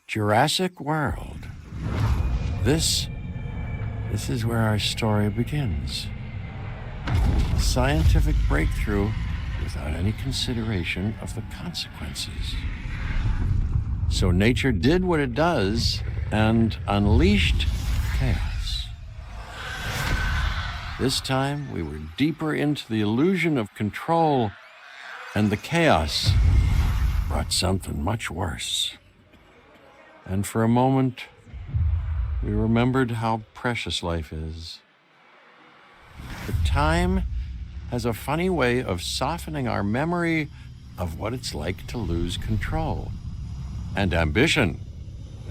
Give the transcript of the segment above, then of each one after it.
Jurassic World. This is where our story begins. A scientific breakthrough without any consideration of the consequences. So nature did what it does and unleashed chaos. This time, we were deeper into the illusion of control, and the chaos brought something much worse. And for a moment, we remembered how precious life is. But time has a funny way of softening our memory of what it's like to lose control. And ambition.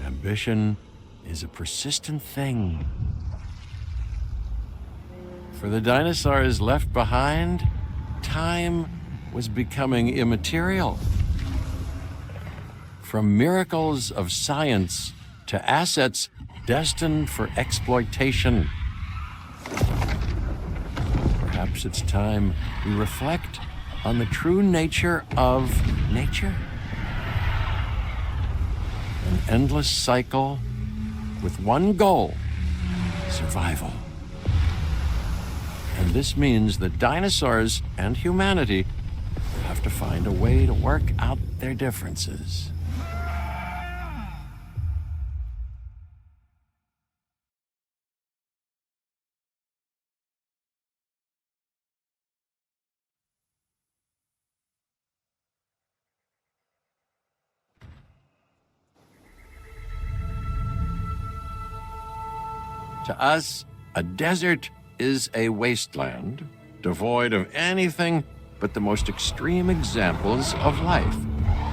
Ambition is a persistent thing. For the dinosaurs left behind, time was becoming immaterial. From miracles of science to assets destined for exploitation. Perhaps it's time we reflect on the true nature of nature. An endless cycle with one goal: survival. And this means that dinosaurs and humanity have to find a way to work out their differences. To us, a desert is a wasteland, devoid of anything but the most extreme examples of life.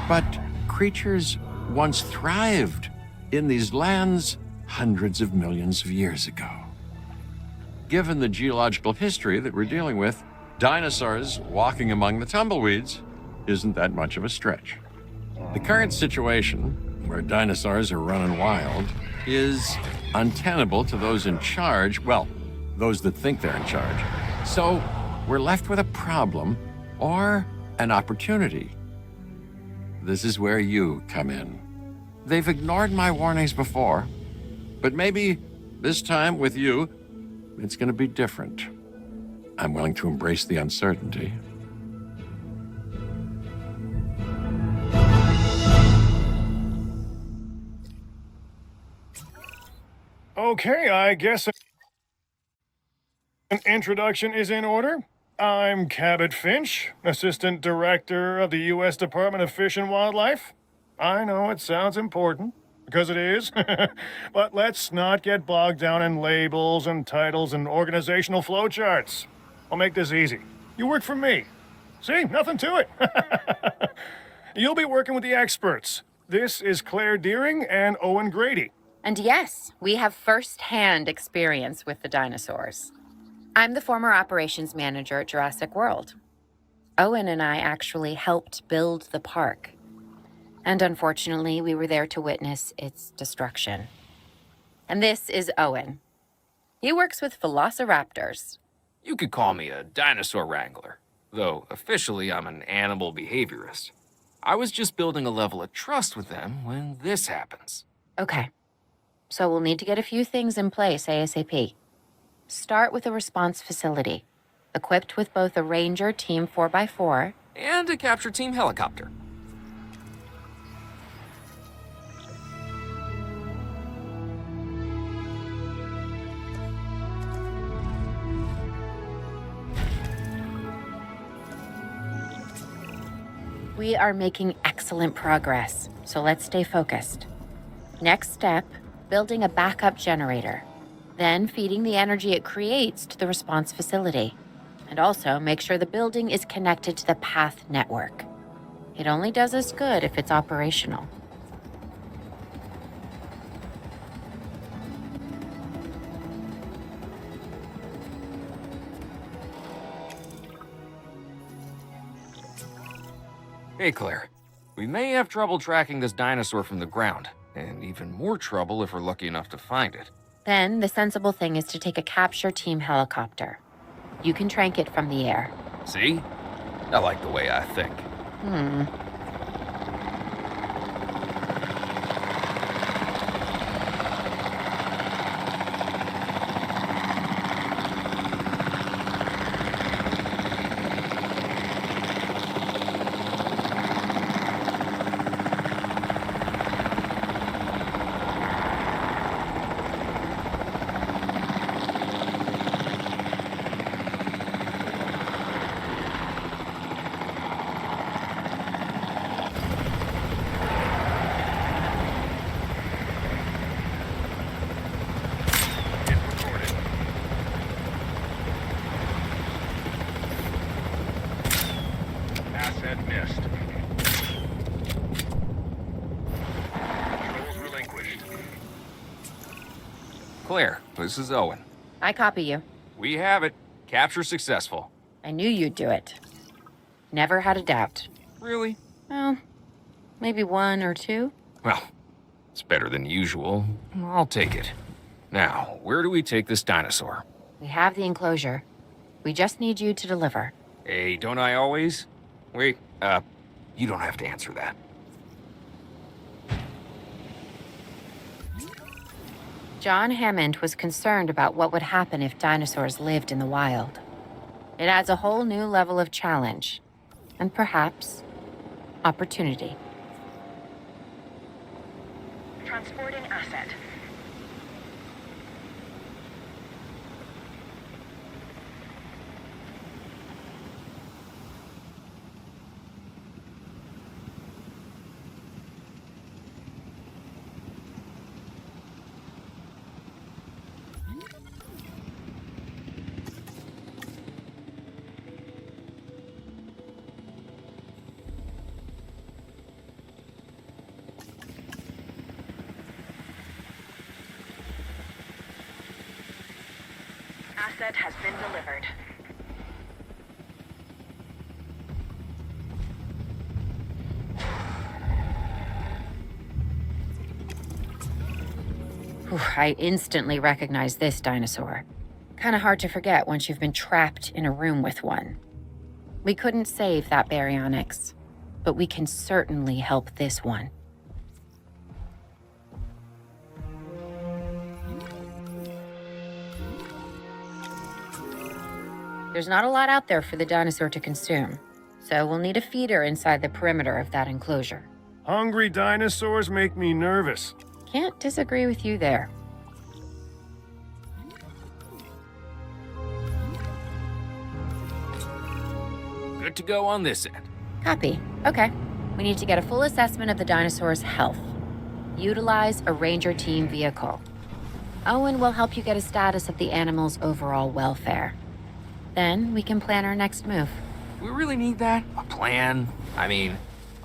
But creatures once thrived in these lands hundreds of millions of years ago. Given the geological history that we're dealing with, dinosaurs walking among the tumbleweeds isn't that much of a stretch. The current situation, where dinosaurs are running wild, is untenable to those in charge, well, those that think they're in charge. So we're left with a problem or an opportunity. This is where you come in. They've ignored my warnings before, but maybe this time with you, it's going to be different. I'm willing to embrace the uncertainty. Okay, I guess an introduction is in order. I'm Cabot Finch, Assistant Director of the U.S. Department of Fish and Wildlife. I know it sounds important, because it is, but let's not get bogged down in labels and titles and organizational flowcharts. I'll make this easy. You work for me. See, nothing to it. You'll be working with the experts. This is Claire Deering and Owen Grady. And yes, we have first-hand experience with the dinosaurs. I'm the former operations manager at Jurassic World. Owen and I actually helped build the park. And unfortunately, we were there to witness its destruction. And this is Owen. He works with velociraptors. You could call me a dinosaur wrangler, though officially I'm an animal behaviorist. I was just building a level of trust with them when this happens. Okay. So we'll need to get a few things in place ASAP. Start with a response facility, equipped with both a Ranger Team 4x4 and a capture team helicopter. We are making excellent progress, so let's stay focused. Next step, building a backup generator. Then feeding the energy it creates to the response facility. And also make sure the building is connected to the path network. It only does us good if it's operational. Hey, Claire. We may have trouble tracking this dinosaur from the ground, and even more trouble if we're lucky enough to find it. Then the sensible thing is to take a capture team helicopter. You can trank it from the air. See? I like the way I think. Asset missed. Controls relinquished. Claire, this is Owen. I copy you. We have it. Capture successful. I knew you'd do it. Never had a doubt. Really? Well, maybe one or two. Well, it's better than usual. I'll take it. Now, where do we take this dinosaur? We have the enclosure. We just need you to deliver. Hey, don't I always? Wait, you don't have to answer that. John Hammond was concerned about what would happen if dinosaurs lived in the wild. It adds a whole new level of challenge, and perhaps opportunity. Transporting asset. Asset has been delivered. Whew, I instantly recognize this dinosaur. Kinda hard to forget once you've been trapped in a room with one. We couldn't save that baryonyx, but we can certainly help this one. There's not a lot out there for the dinosaur to consume, so we'll need a feeder inside the perimeter of that enclosure. Hungry dinosaurs make me nervous. Can't disagree with you there. Good to go on this end. Copy. Okay. We need to get a full assessment of the dinosaur's health. Utilize a ranger team vehicle. Owen will help you get a status of the animal's overall welfare. Then we can plan our next move. We really need that? A plan? I mean,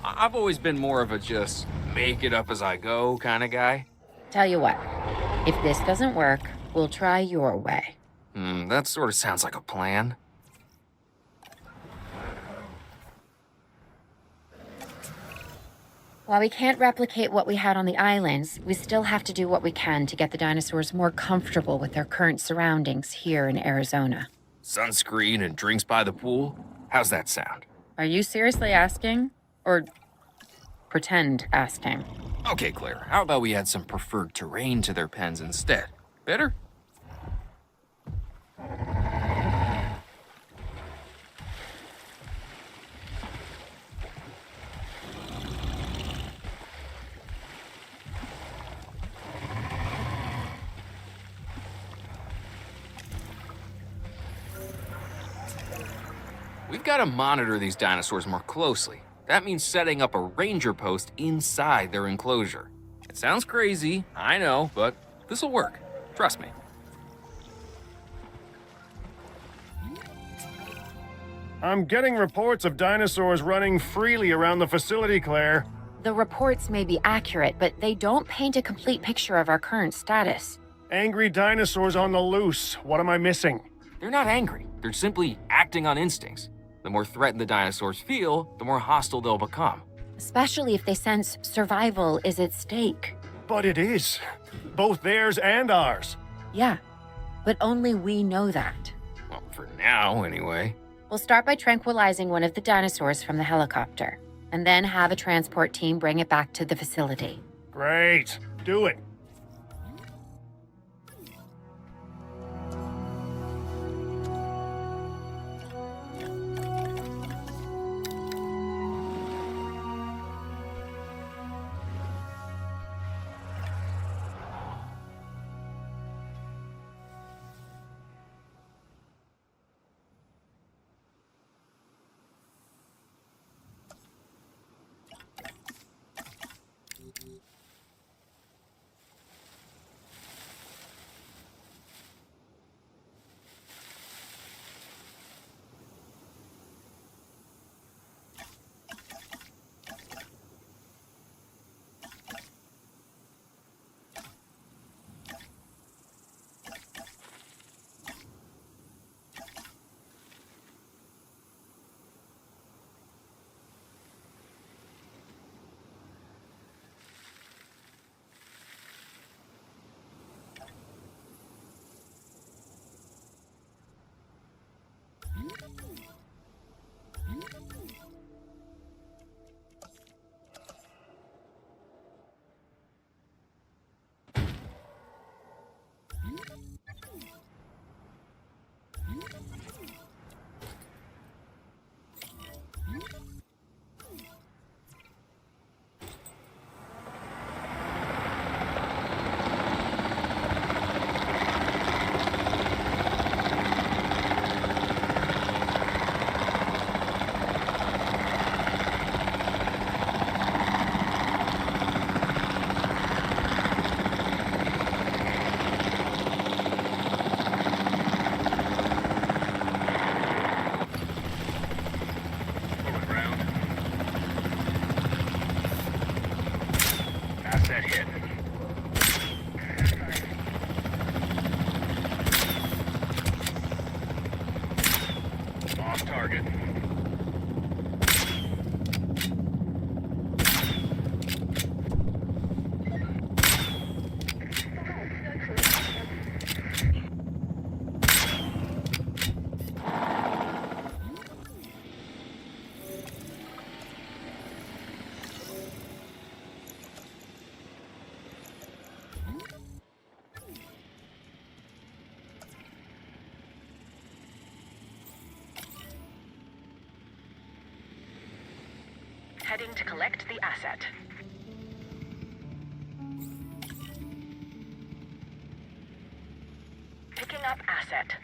I've always been more of a just make it up as I go kind of guy. Tell you what, if this doesn't work, we'll try your way. That sort of sounds like a plan. While we can't replicate what we had on the islands, we still have to do what we can to get the dinosaurs more comfortable with their current surroundings here in Arizona. Sunscreen and drinks by the pool? How's that sound? Are you seriously asking? Or pretend asking? Okay, Claire, how about we add some preferred terrain to their pens instead? Better? We've got to monitor these dinosaurs more closely. That means setting up a ranger post inside their enclosure. It sounds crazy, I know, but this'll work. Trust me. I'm getting reports of dinosaurs running freely around the facility, Claire. The reports may be accurate, but they don't paint a complete picture of our current status. Angry dinosaurs on the loose. What am I missing? They're not angry. They're simply acting on instincts. The more threatened the dinosaurs feel, the more hostile they'll become. Especially if they sense survival is at stake. But it is. Both theirs and ours. Yeah, but only we know that. Well, for now, anyway. We'll start by tranquilizing one of the dinosaurs from the helicopter, and then have a transport team bring it back to the facility. Great. Do it. Heading to collect the asset. Picking up asset.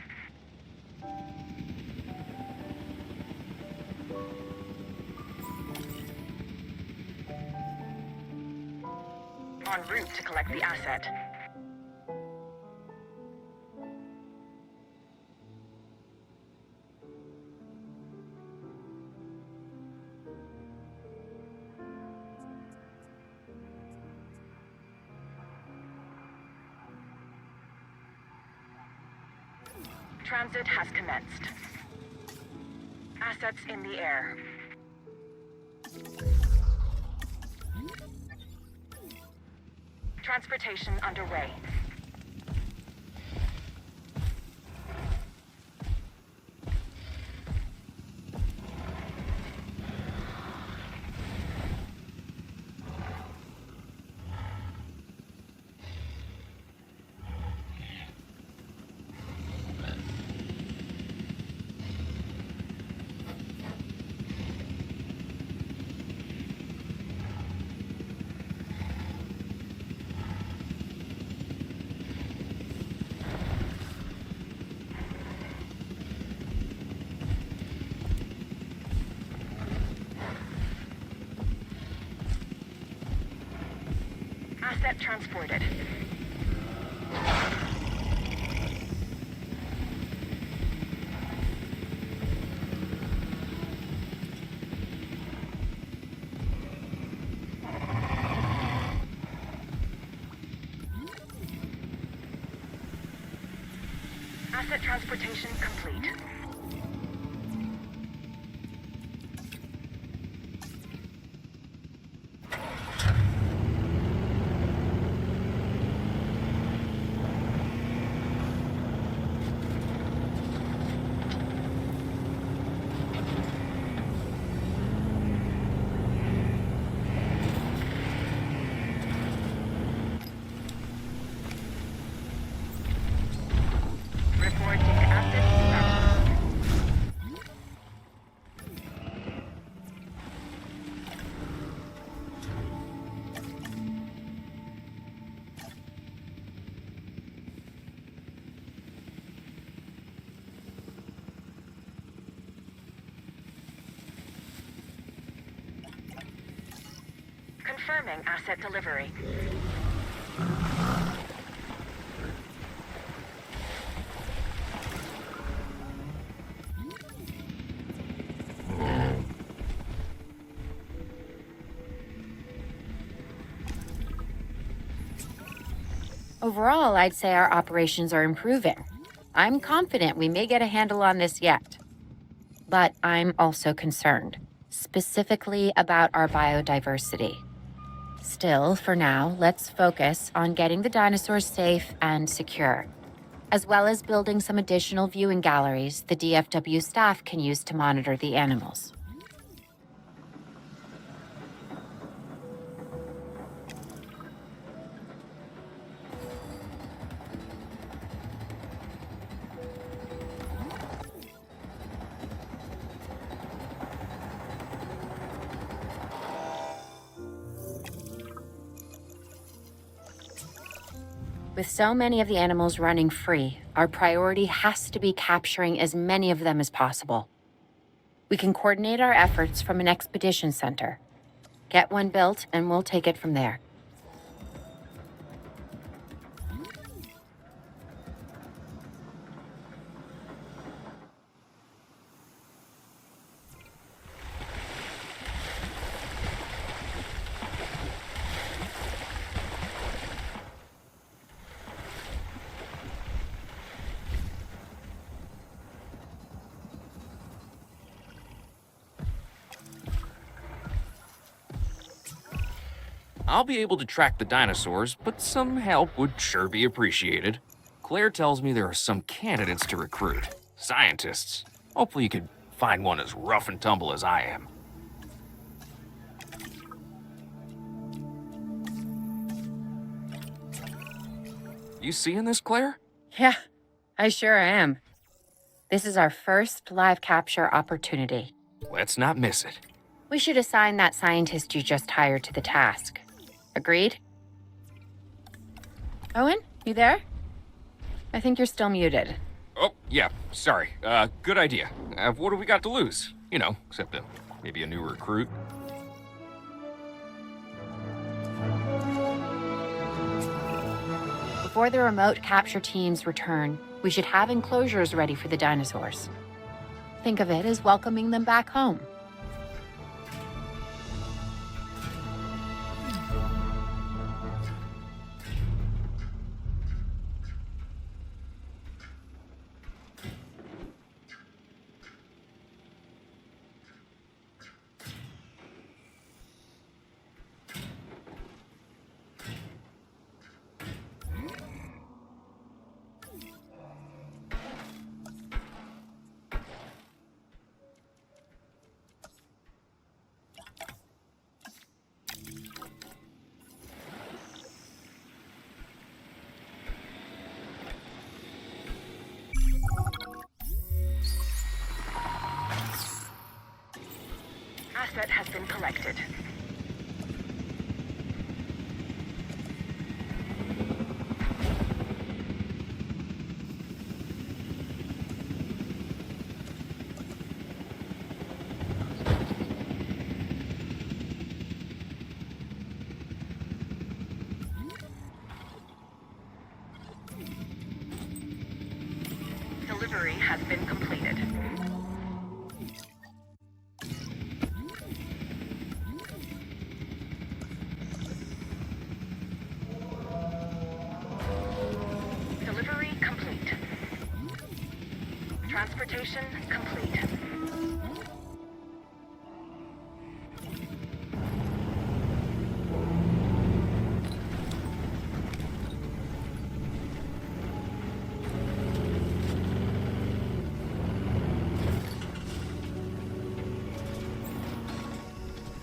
En route to collect the asset. Transit has commenced. Assets in the air. Transportation underway. Asset transported. Asset transportation complete. Reporting active threat. Confirming asset delivery. Overall, I'd say our operations are improving. I'm confident we may get a handle on this yet. But I'm also concerned, specifically about our biodiversity. Still, for now, let's focus on getting the dinosaurs safe and secure, as well as building some additional viewing galleries the DFW staff can use to monitor the animals. With so many of the animals running free, our priority has to be capturing as many of them as possible. We can coordinate our efforts from an expedition center. Get one built, and we'll take it from there. I'll be able to track the dinosaurs, but some help would sure be appreciated. Claire tells me there are some candidates to recruit. Scientists. Hopefully you could find one as rough and tumble as I am. You seeing this, Claire? Yeah, I sure am. This is our first live capture opportunity. Let's not miss it. We should assign that scientist you just hired to the task. Agreed? Owen, you there? I think you're still muted. Oh, yeah, sorry. Good idea. What do we got to lose? You know, except maybe a new recruit. Before the remote capture teams return, we should have enclosures ready for the dinosaurs. Think of it as welcoming them back home. Asset has been collected. Delivery has been completed. Delivery complete. Transportation complete.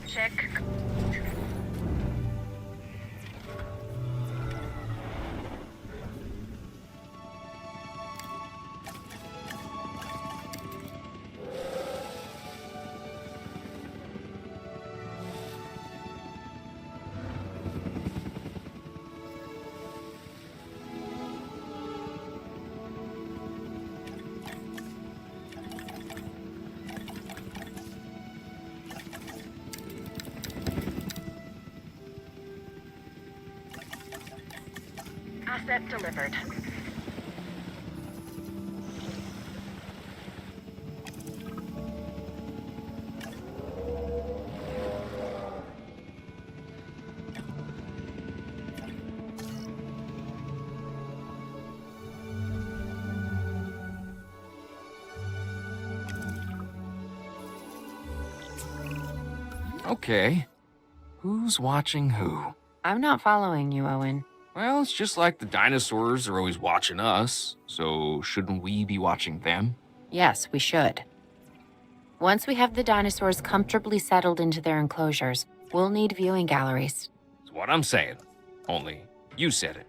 Check. Asset delivered. Okay. Who's watching who? I'm not following you, Owen. Well, it's just like the dinosaurs are always watching us, so shouldn't we be watching them? Yes, we should. Once we have the dinosaurs comfortably settled into their enclosures, we'll need viewing galleries. That's what I'm saying. Only, you said it.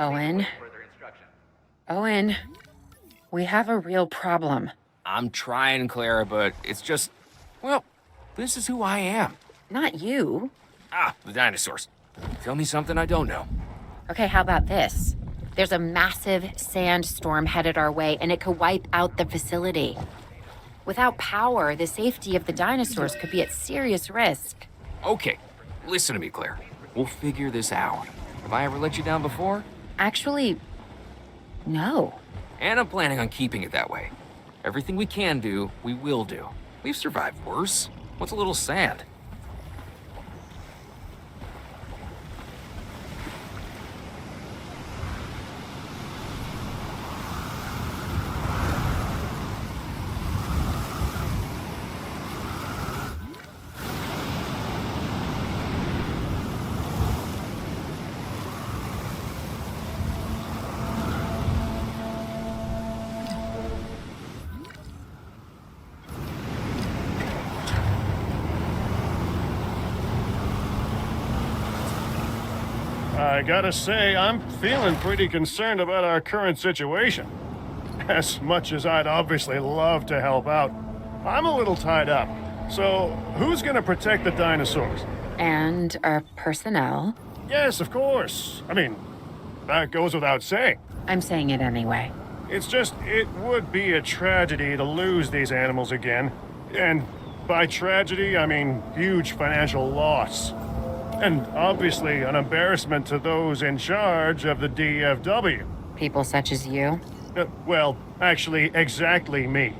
Owen. Owen, we have a real problem. I'm trying, Clara, but it's just, well, this is who I am. Not you. Ah, the dinosaurs. Tell me something I don't know. Okay, how about this? There's a massive sandstorm headed our way, and it could wipe out the facility. Without power, the safety of the dinosaurs could be at serious risk. Okay, listen to me, Claire. We'll figure this out. Have I ever let you down before? Actually, no. And I'm planning on keeping it that way. Everything we can do, we will do. We've survived worse. What's a little sand? I gotta say, I'm feeling pretty concerned about our current situation. As much as I'd obviously love to help out, I'm a little tied up. So, who's gonna protect the dinosaurs? And our personnel. Yes, of course. I mean, that goes without saying. I'm saying it anyway. It's just, it would be a tragedy to lose these animals again. And by tragedy, I mean huge financial loss. And obviously an embarrassment to those in charge of the DFW. People such as you. Well, actually, exactly me.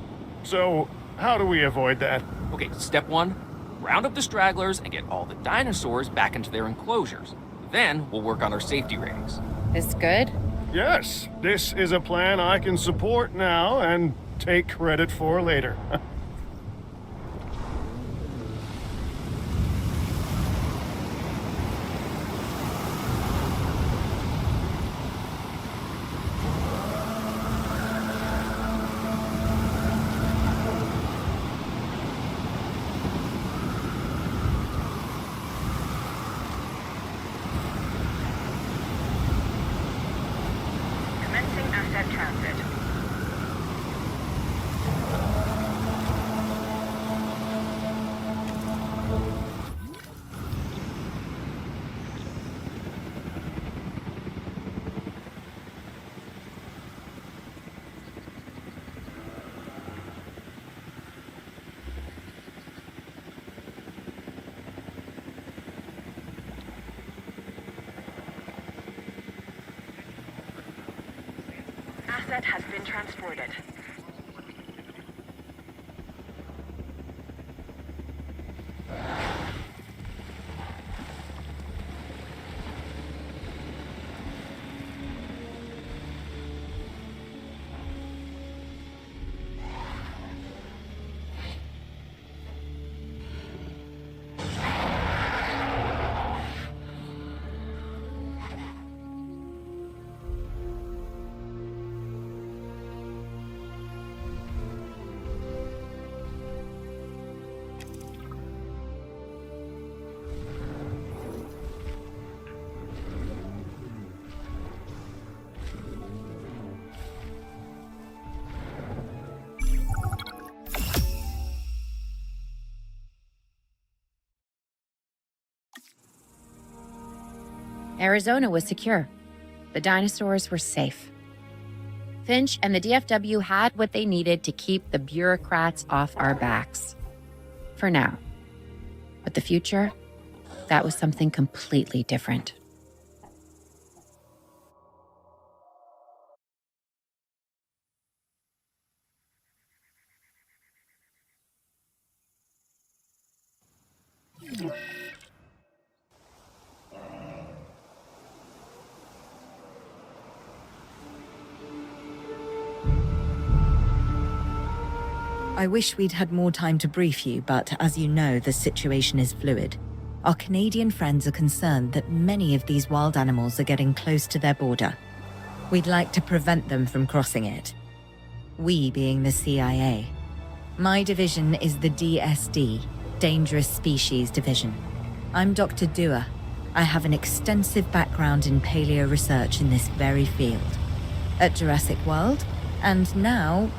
So, how do we avoid that? Okay, step one, round up the stragglers and get all the dinosaurs back into their enclosures. Then we'll work on our safety ratings. This good? Yes, this is a plan I can support now and take credit for later. Commencing asset transit. Asset has been transported. Arizona was secure. The dinosaurs were safe. Finch and the DFW had what they needed to keep the bureaucrats off our backs. For now. But the future, that was something completely different. I wish we'd had more time to brief you, but as you know, the situation is fluid. Our Canadian friends are concerned that many of these wild animals are getting close to their border. We'd like to prevent them from crossing it. We being the CIA. My division is the DSD, Dangerous Species Division. I'm Dr. Dua, I have an extensive background in paleo research in this very field. At Jurassic World, and now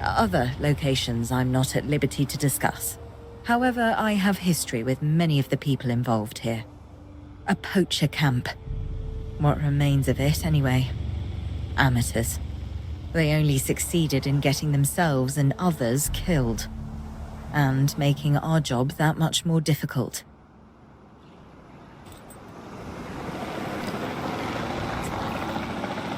other locations I'm not at liberty to discuss. However, I have history with many of the people involved here. A poacher camp. What remains of it, anyway. Amateurs. They only succeeded in getting themselves and others killed. And making our job that much more difficult.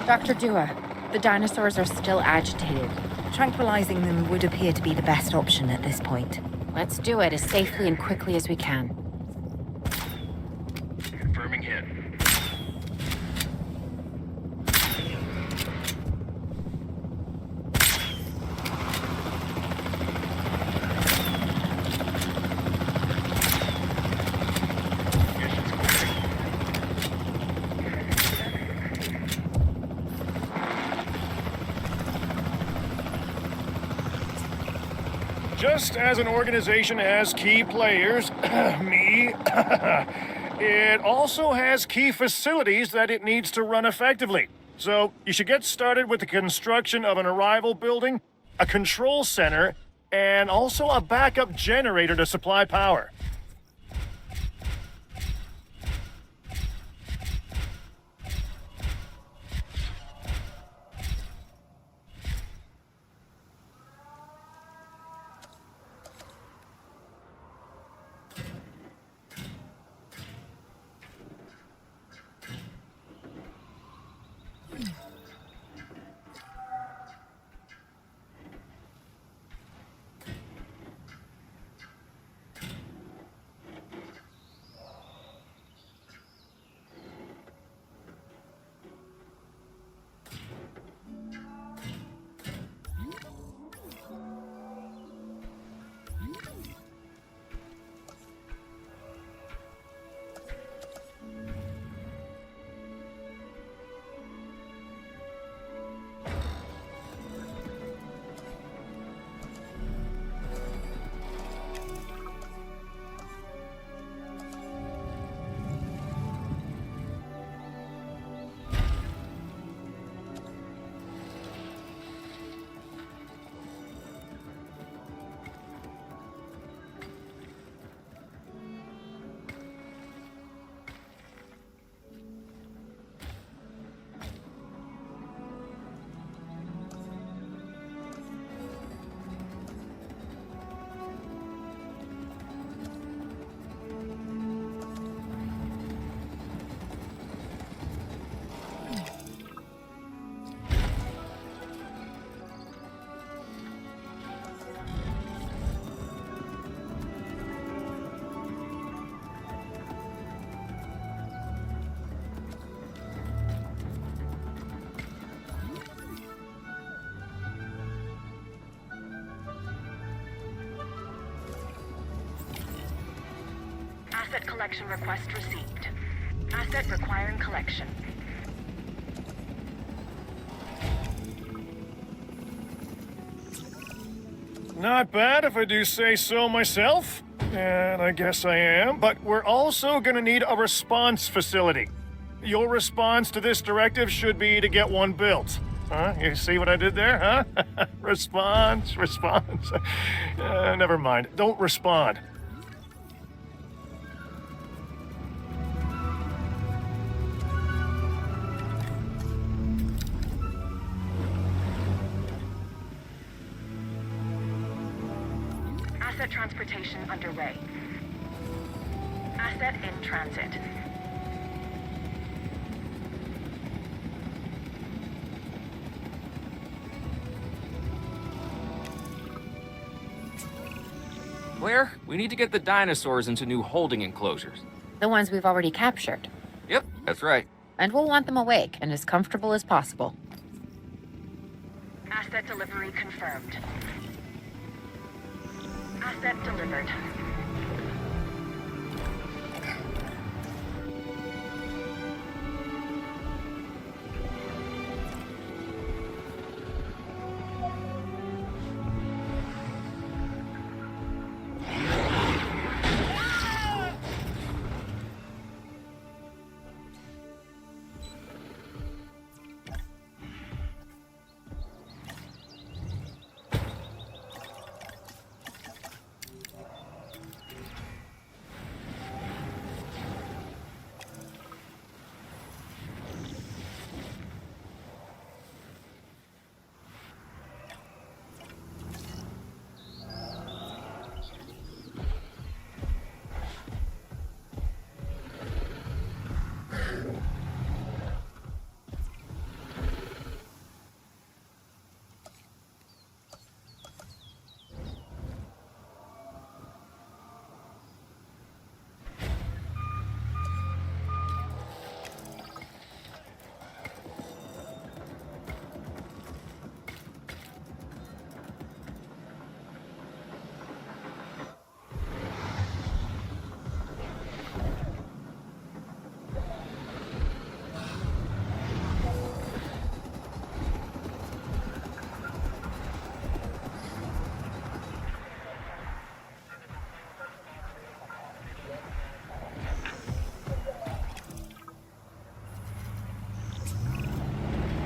Dr. Dua, the dinosaurs are still agitated. Tranquilizing them would appear to be the best option at this point. Let's do it as safely and quickly as we can. Confirming hit. Just as an organization has key players, me, it also has key facilities that it needs to run effectively. So you should get started with the construction of an arrival building, a control center, and also a backup generator to supply power. Asset collection request received. Asset requiring collection. Not bad if I do say so myself. And I guess I am. But we're also gonna need a response facility. Your response to this directive should be to get one built. Huh? You see what I did there, huh? Response. Never mind. Don't respond. Asset transportation underway. Asset in transit. Claire, we need to get the dinosaurs into new holding enclosures. The ones we've already captured. Yep, that's right. And we'll want them awake and as comfortable as possible. Asset delivery confirmed. Asset delivered.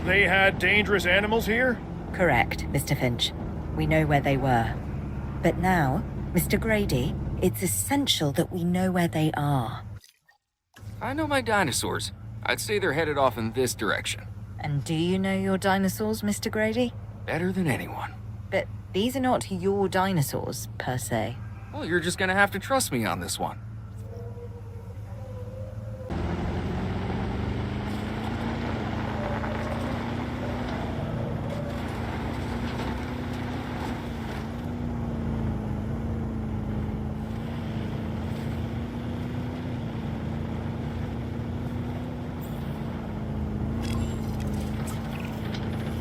They had dangerous animals here? Correct, Mr. Finch. We know where they were. But now, Mr. Grady, it's essential that we know where they are. I know my dinosaurs. I'd say they're headed off in this direction. And do you know your dinosaurs, Mr. Grady? Better than anyone. But these are not your dinosaurs, per se. Well, you're just gonna have to trust me on this one.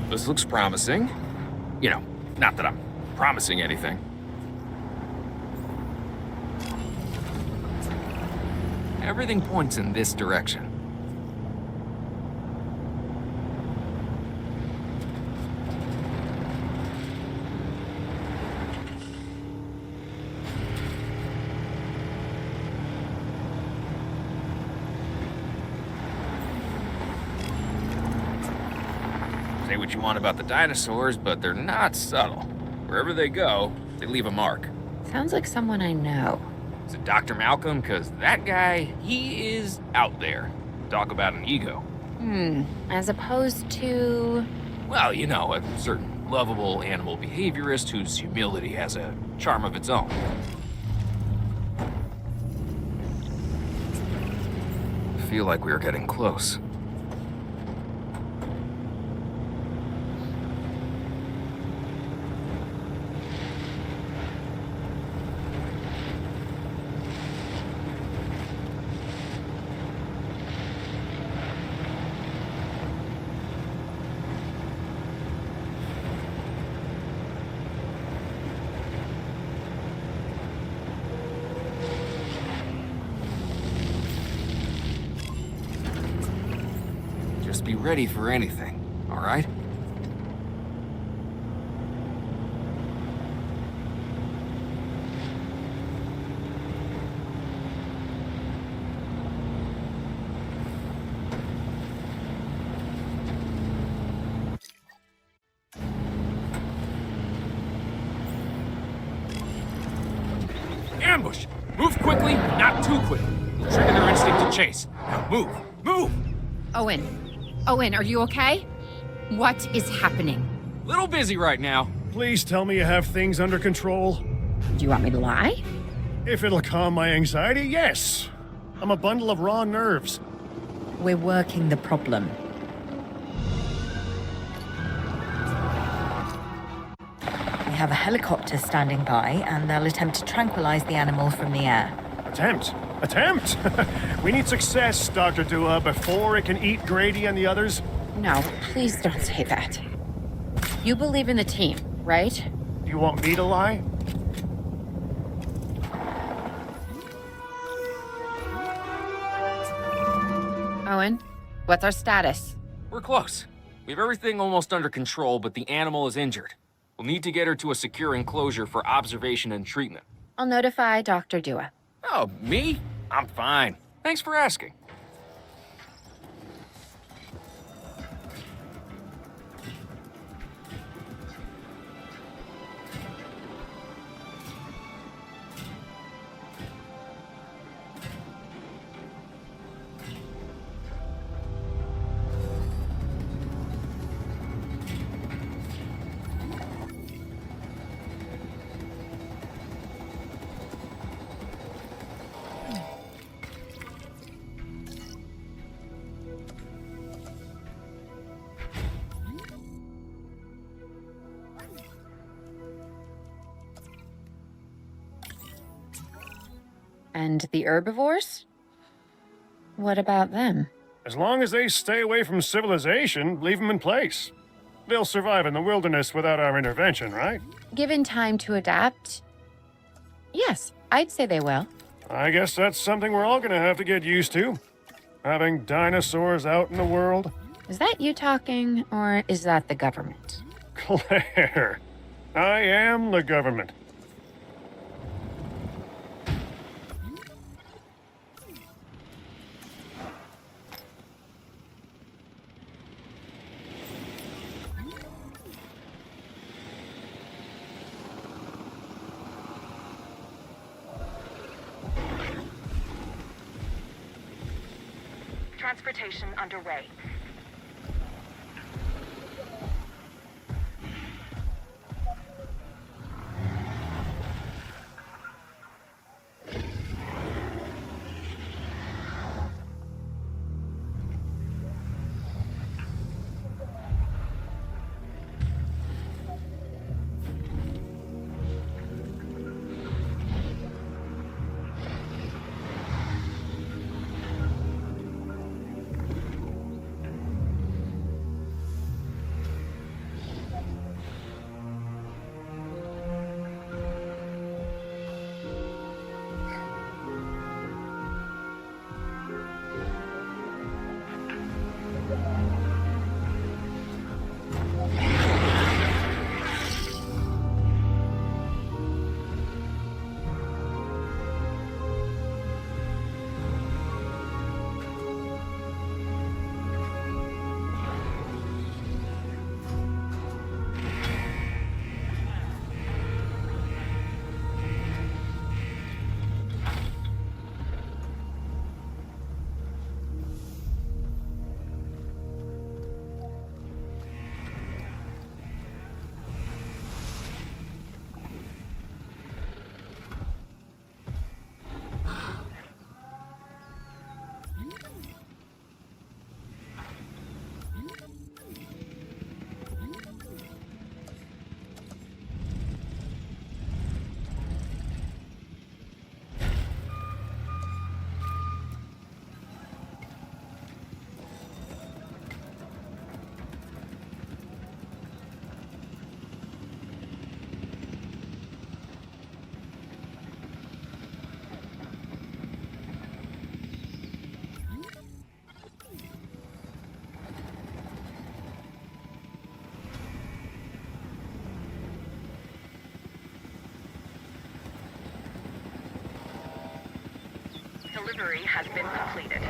This looks promising. You know, not that I'm promising anything. Everything points in this direction. Say what you want about the dinosaurs, but they're not subtle. Wherever they go, they leave a mark. Sounds like someone I know. Is it Dr. Malcolm? Because that guy, he is out there. Talk about an ego. As opposed to... Well, you know, a certain lovable animal behaviorist whose humility has a charm of its own. I feel like we are getting close. Just be ready for anything, all right? Ambush! Move quickly, not too quickly. You'll trigger their instinct to chase. Now move! Move! Owen, are you okay? What is happening? Little busy right now. Please tell me you have things under control. Do you want me to lie? If it'll calm my anxiety, yes. I'm a bundle of raw nerves. We're working the problem. We have a helicopter standing by, and they'll attempt to tranquilize the animal from the air. Attempt! We need success, Dr. Dua, before it can eat Grady and the others. No, please don't say that. You believe in the team, right? Do you want me to lie? Owen, what's our status? We're close. We have everything almost under control, but the animal is injured. We'll need to get her to a secure enclosure for observation and treatment. I'll notify Dr. Dua. Oh, me? I'm fine. Thanks for asking. And the herbivores? What about them? As long as they stay away from civilization, leave them in place. They'll survive in the wilderness without our intervention, right? Given time to adapt? Yes, I'd say they will. I guess that's something we're all gonna have to get used to. Having dinosaurs out in the world. Is that you talking, or is that the government? Claire, I am the government. Transportation underway. Delivery has been completed.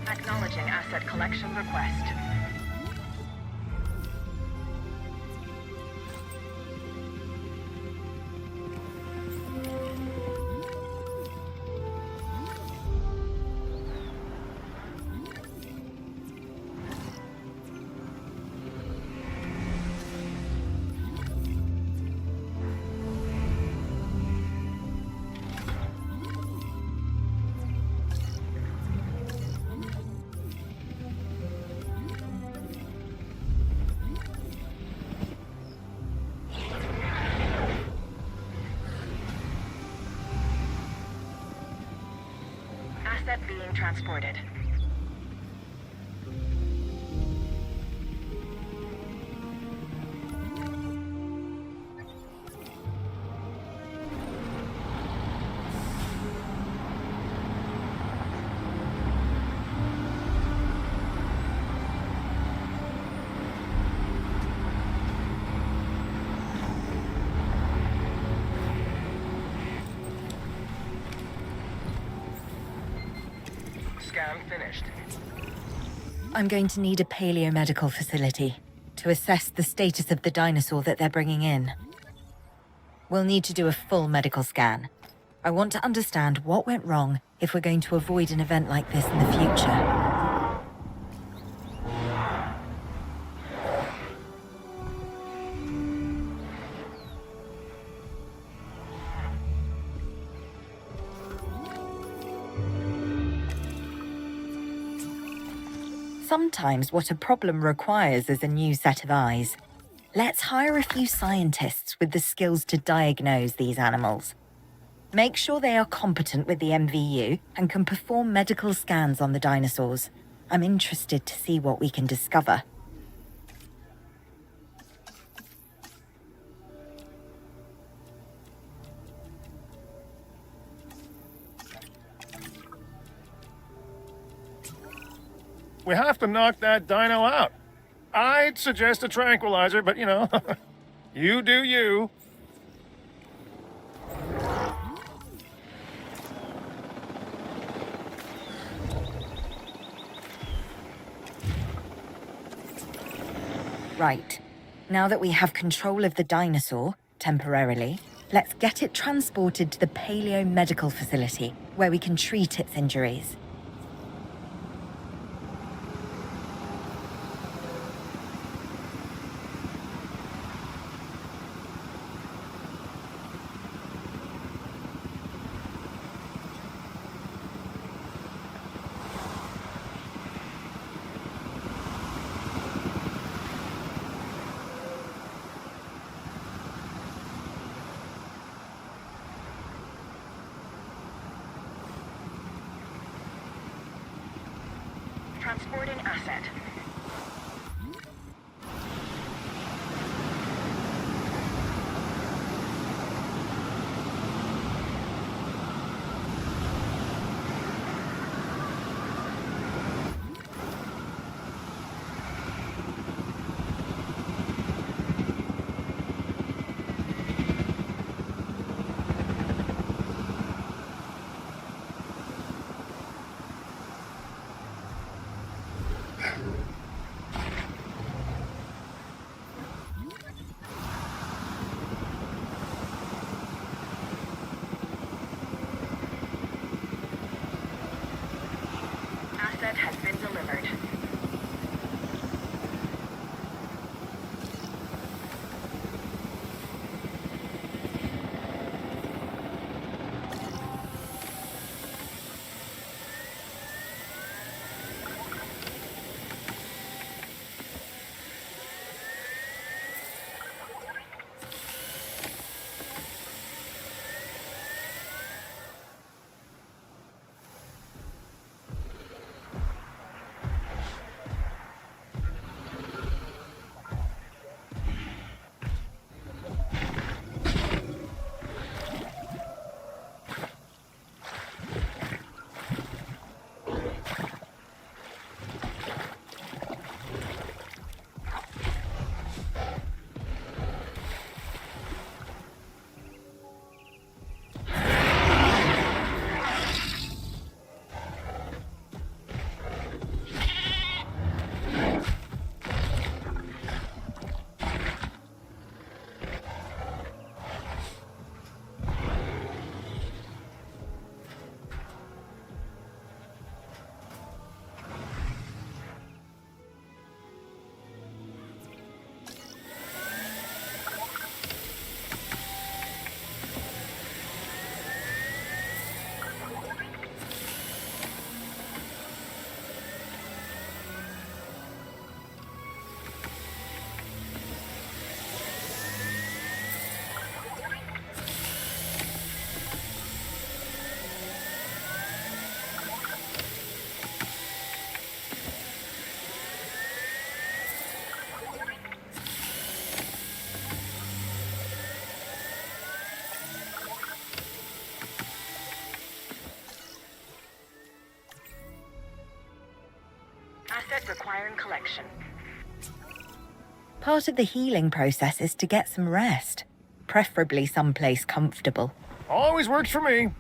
Acknowledging asset collection request. Asset being transported. Scan finished. I'm going to need a paleomedical facility to assess the status of the dinosaur that they're bringing in. We'll need to do a full medical scan. I want to understand what went wrong if we're going to avoid an event like this in the future. Sometimes what a problem requires is a new set of eyes. Let's hire a few scientists with the skills to diagnose these animals. Make sure they are competent with the MVU and can perform medical scans on the dinosaurs. I'm interested to see what we can discover. We have to knock that dino out. I'd suggest a tranquilizer, but you know, you do you. Right. Now that we have control of the dinosaur, temporarily, let's get it transported to the Paleo Medical Facility, where we can treat its injuries. Transporting asset. Asset has been delivered. Asset requiring collection. Part of the healing process is to get some rest, preferably someplace comfortable. Always works for me.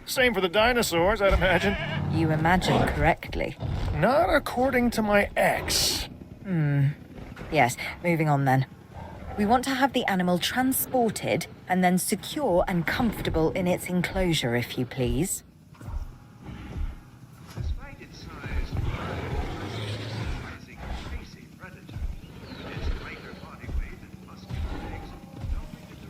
Same for the dinosaurs, I'd imagine. You imagine correctly. Not according to my ex. Yes, moving on then. We want to have the animal transported and then secure and comfortable in its enclosure, if you please. Despite its size, surprising pacing predator. Its greater body weight and muscular legs don't make it the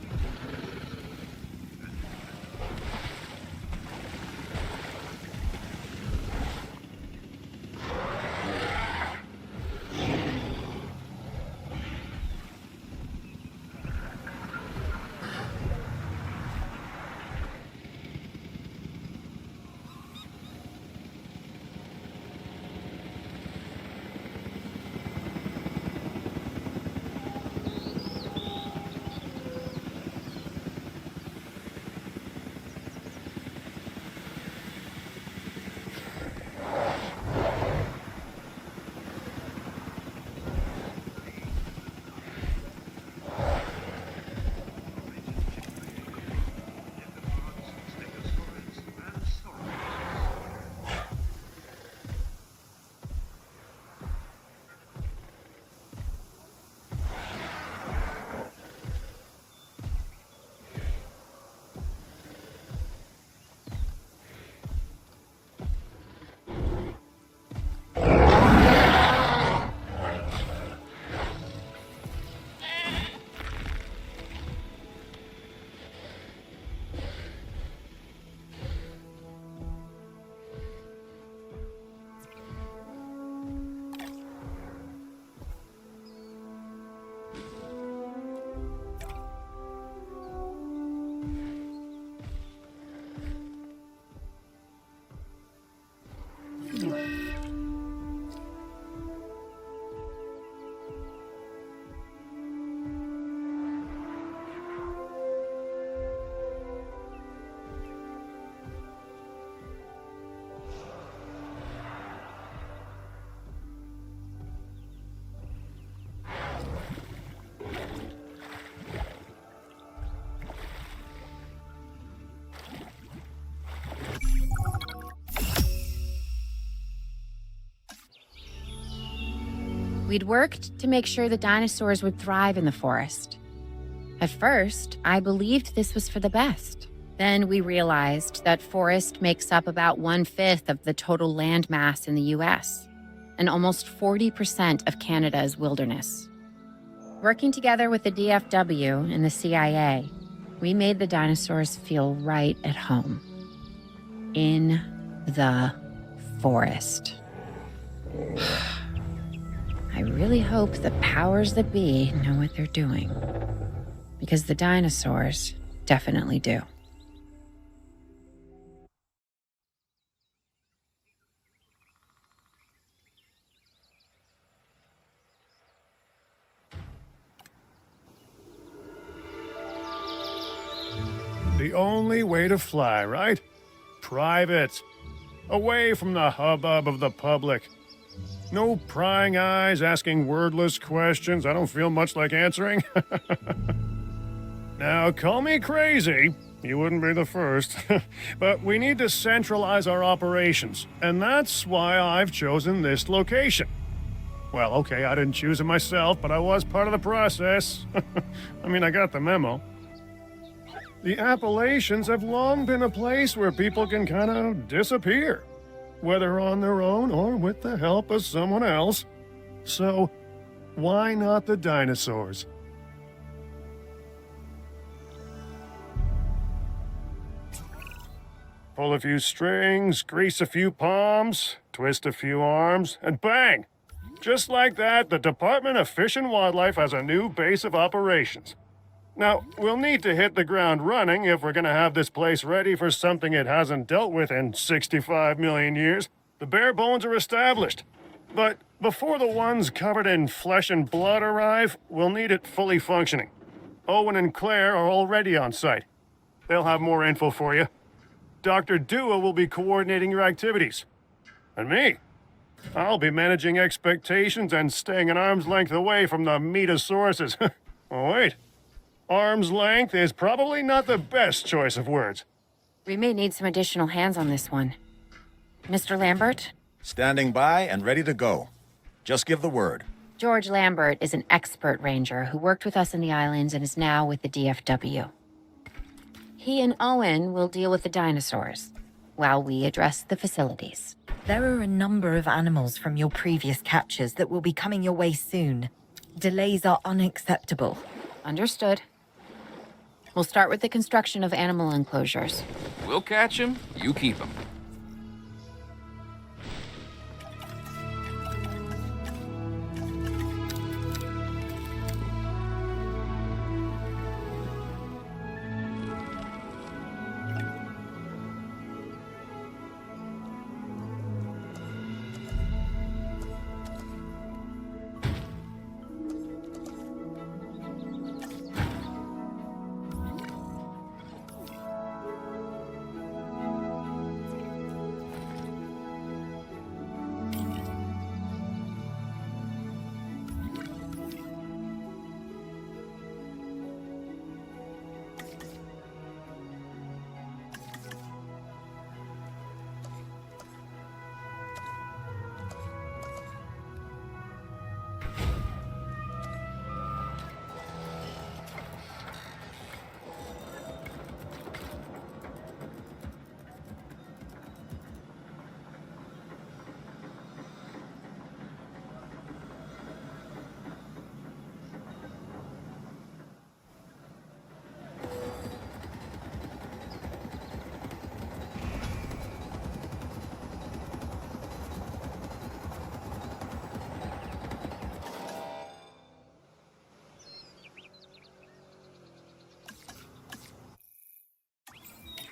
We'd worked to make sure the dinosaurs would thrive in the forest. At first, I believed this was for the best. Then we realized that forest makes up about 1/5 of the total land mass in the US, and almost 40% of Canada's wilderness. Working together with the DFW and the CIA, we made the dinosaurs feel right at home. In the forest. I really hope the powers that be know what they're doing. Because the dinosaurs definitely do. The only way to fly, right? Private. Away from the hubbub of the public. No prying eyes asking wordless questions I don't feel much like answering. Now, call me crazy. You wouldn't be the first. But we need to centralize our operations, and that's why I've chosen this location. Well, okay, I didn't choose it myself, but I was part of the process. I mean, I got the memo. The Appalachians have long been a place where people can kind of disappear, whether on their own or with the help of someone else. So, why not the dinosaurs? Pull a few strings, grease a few palms, twist a few arms, and bang! Just like that, the Department of Fish and Wildlife has a new base of operations. Now, we'll need to hit the ground running if we're going to have this place ready for something it hasn't dealt with in 65 million years. The bare bones are established. But before the ones covered in flesh and blood arrive, we'll need it fully functioning. Owen and Claire are already on site. They'll have more info for you. Dr. Dua will be coordinating your activities. And me, I'll be managing expectations and staying an arm's length away from the meatosauruses. Oh, wait. Arm's length is probably not the best choice of words. We may need some additional hands on this one. Mr. Lambert? Standing by and ready to go. Just give the word. George Lambert is an expert ranger who worked with us in the islands and is now with the DFW. He and Owen will deal with the dinosaurs, while we address the facilities. There are a number of animals from your previous captures that will be coming your way soon. Delays are unacceptable. Understood. We'll start with the construction of animal enclosures. We'll catch him, you keep him.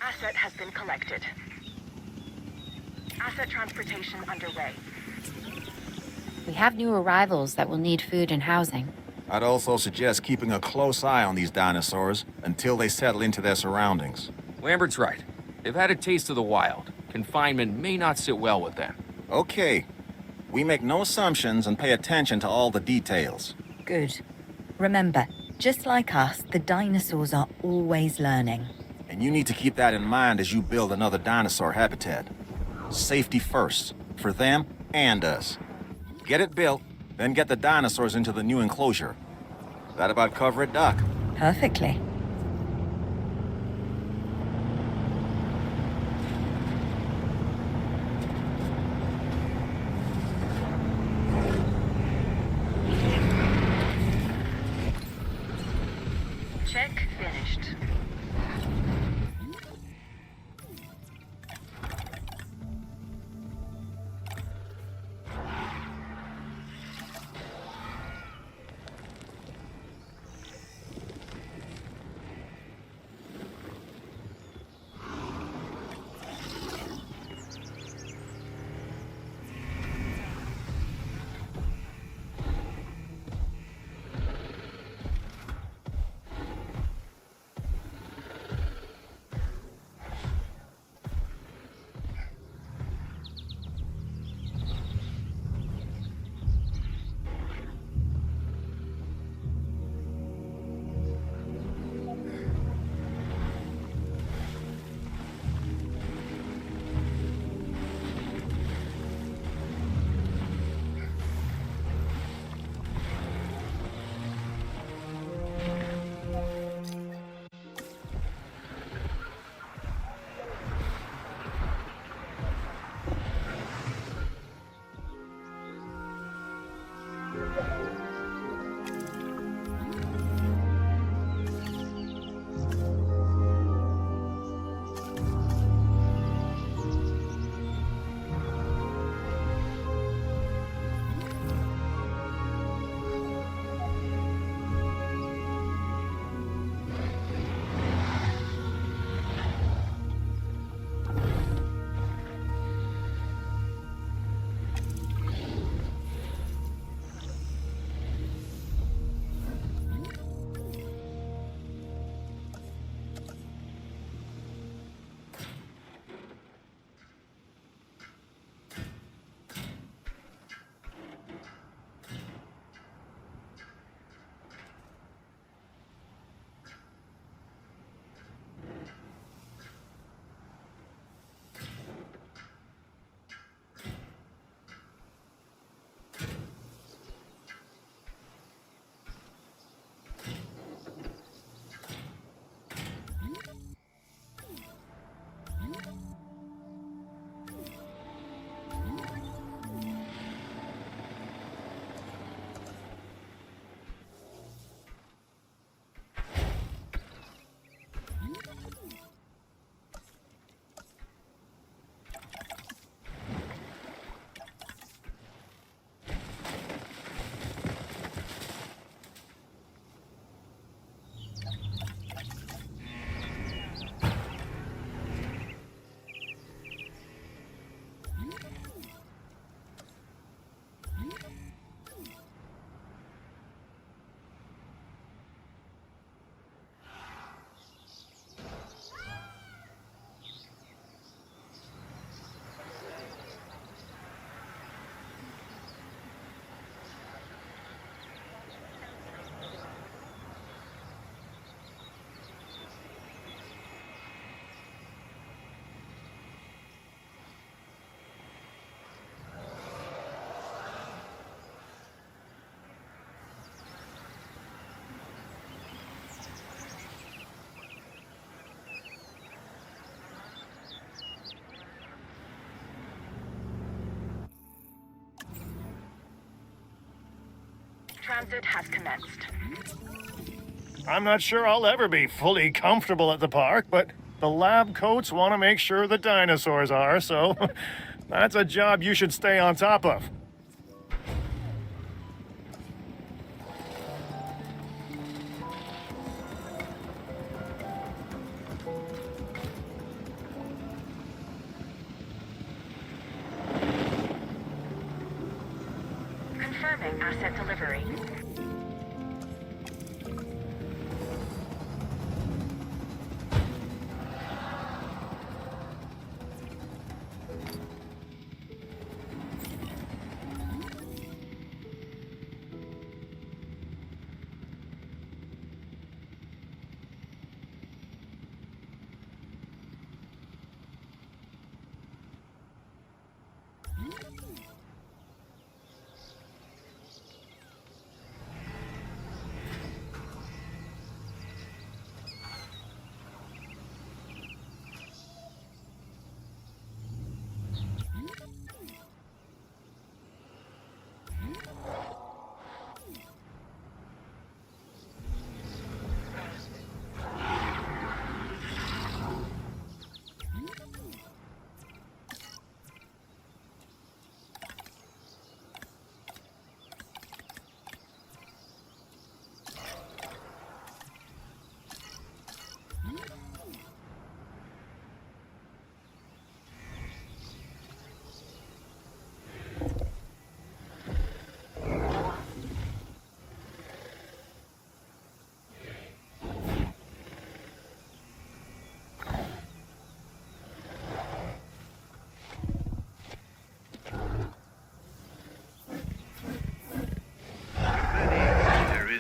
Asset has been collected. Asset transportation underway. We have new arrivals that will need food and housing. I'd also suggest keeping a close eye on these dinosaurs until they settle into their surroundings. Lambert's right. They've had a taste of the wild. Confinement may not sit well with them. Okay. We make no assumptions and pay attention to all the details. Good. Remember, just like us, the dinosaurs are always learning. And you need to keep that in mind as you build another dinosaur habitat. Safety first, for them and us. Get it built, Then get the dinosaurs into the new enclosure. That about cover it, Doc? Perfectly. Check finished. Transit has commenced. I'm not sure I'll ever be fully comfortable at the park, but the lab coats want to make sure the dinosaurs are, so that's a job you should stay on top of. Confirming asset delivery.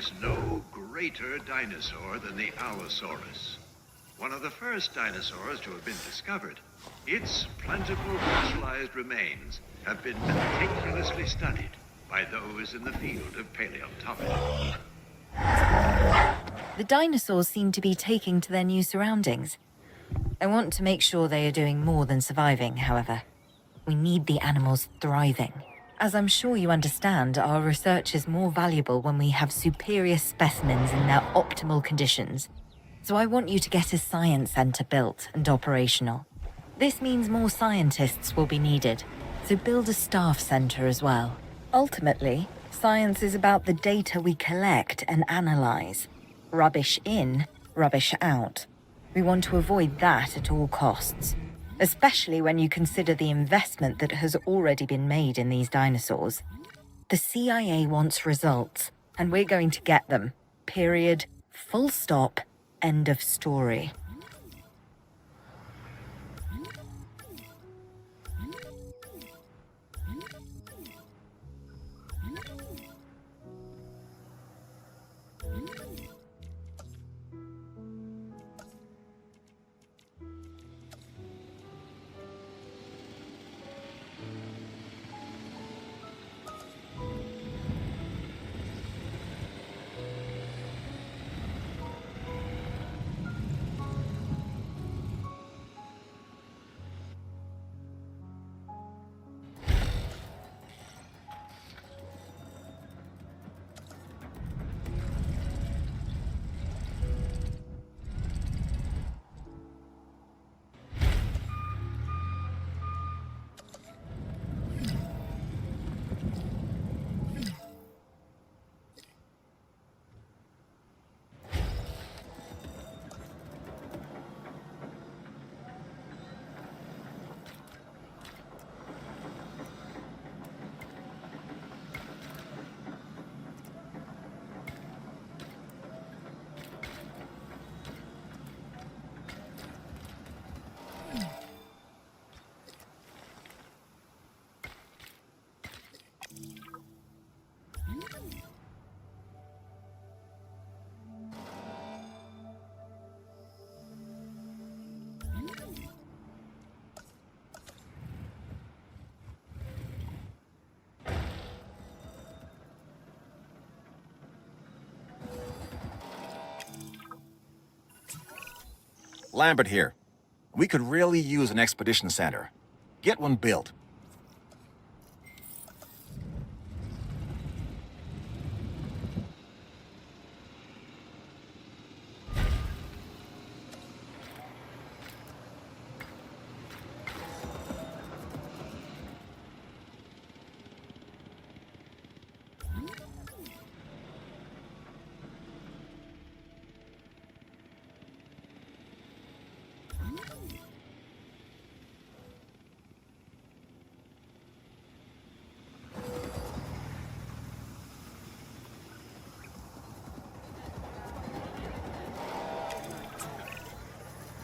is no greater dinosaur than the Allosaurus, one of the first dinosaurs to have been discovered. Its plentiful fossilized remains have been meticulously studied by those in the field of paleontology. The dinosaurs seem to be taking to their new surroundings. I want to make sure they are doing more than surviving, however. We need the animals thriving. As I'm sure you understand, our research is more valuable when we have superior specimens in their optimal conditions. So I want you to get a science center built and operational. This means more scientists will be needed, so build a staff center as well. Ultimately, science is about the data we collect and analyze. Rubbish in, rubbish out. We want to avoid that at all costs, especially when you consider the investment that has already been made in these dinosaurs. The CIA wants results, and we're going to get them. Period. Full stop. End of story. Lambert here. We could really use an expedition center. Get one built.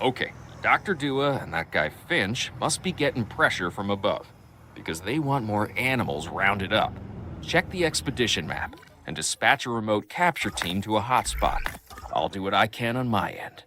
Okay, Dr. Dua and that guy Finch must be getting pressure from above, because they want more animals rounded up. Check the expedition map and dispatch a remote capture team to a hotspot. I'll do what I can on my end.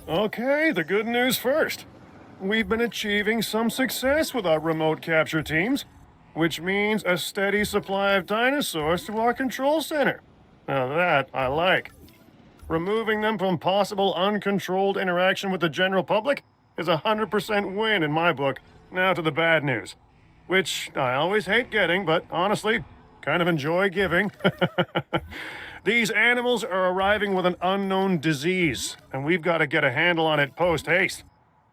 Okay, the good news first. We've been achieving some success with our remote capture teams, which means a steady supply of dinosaurs to our control center. Now that I like. Removing them from possible uncontrolled interaction with the general public is a 100% win in my book. Now to the bad news, which I always hate getting, but honestly, kind of enjoy giving. These animals are arriving with an unknown disease, and we've got to get a handle on it post-haste.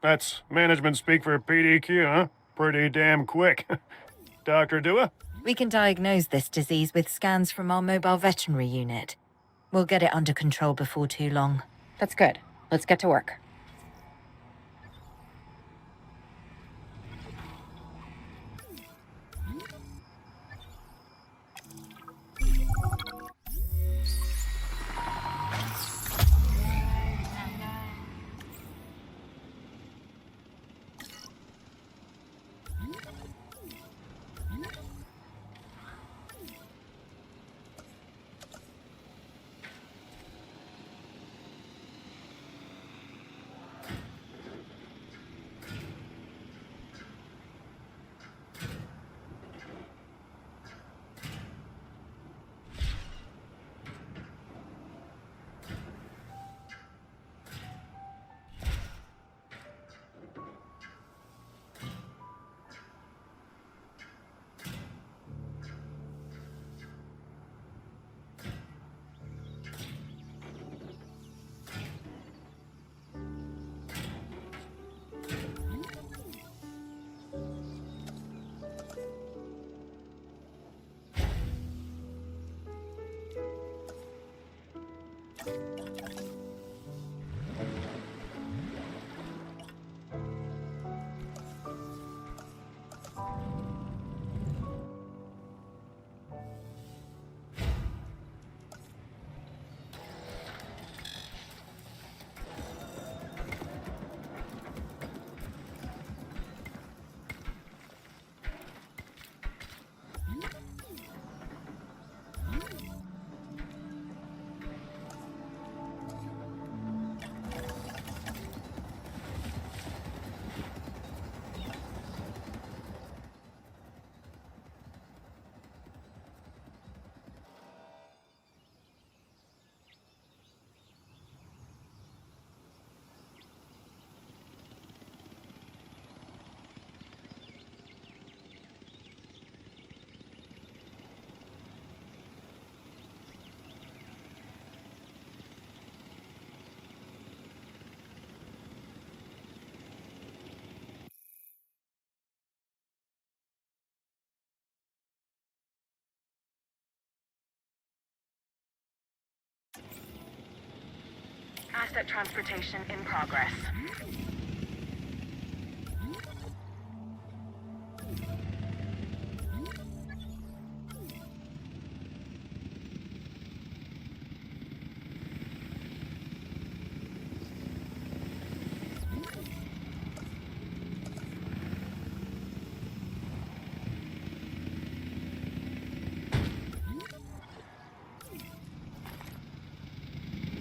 That's management speak for PDQ, huh? Pretty damn quick. Dr. Dua, We can diagnose this disease with scans from our mobile veterinary unit. We'll get it under control before too long. That's good. Let's get to work. Asset transportation in progress.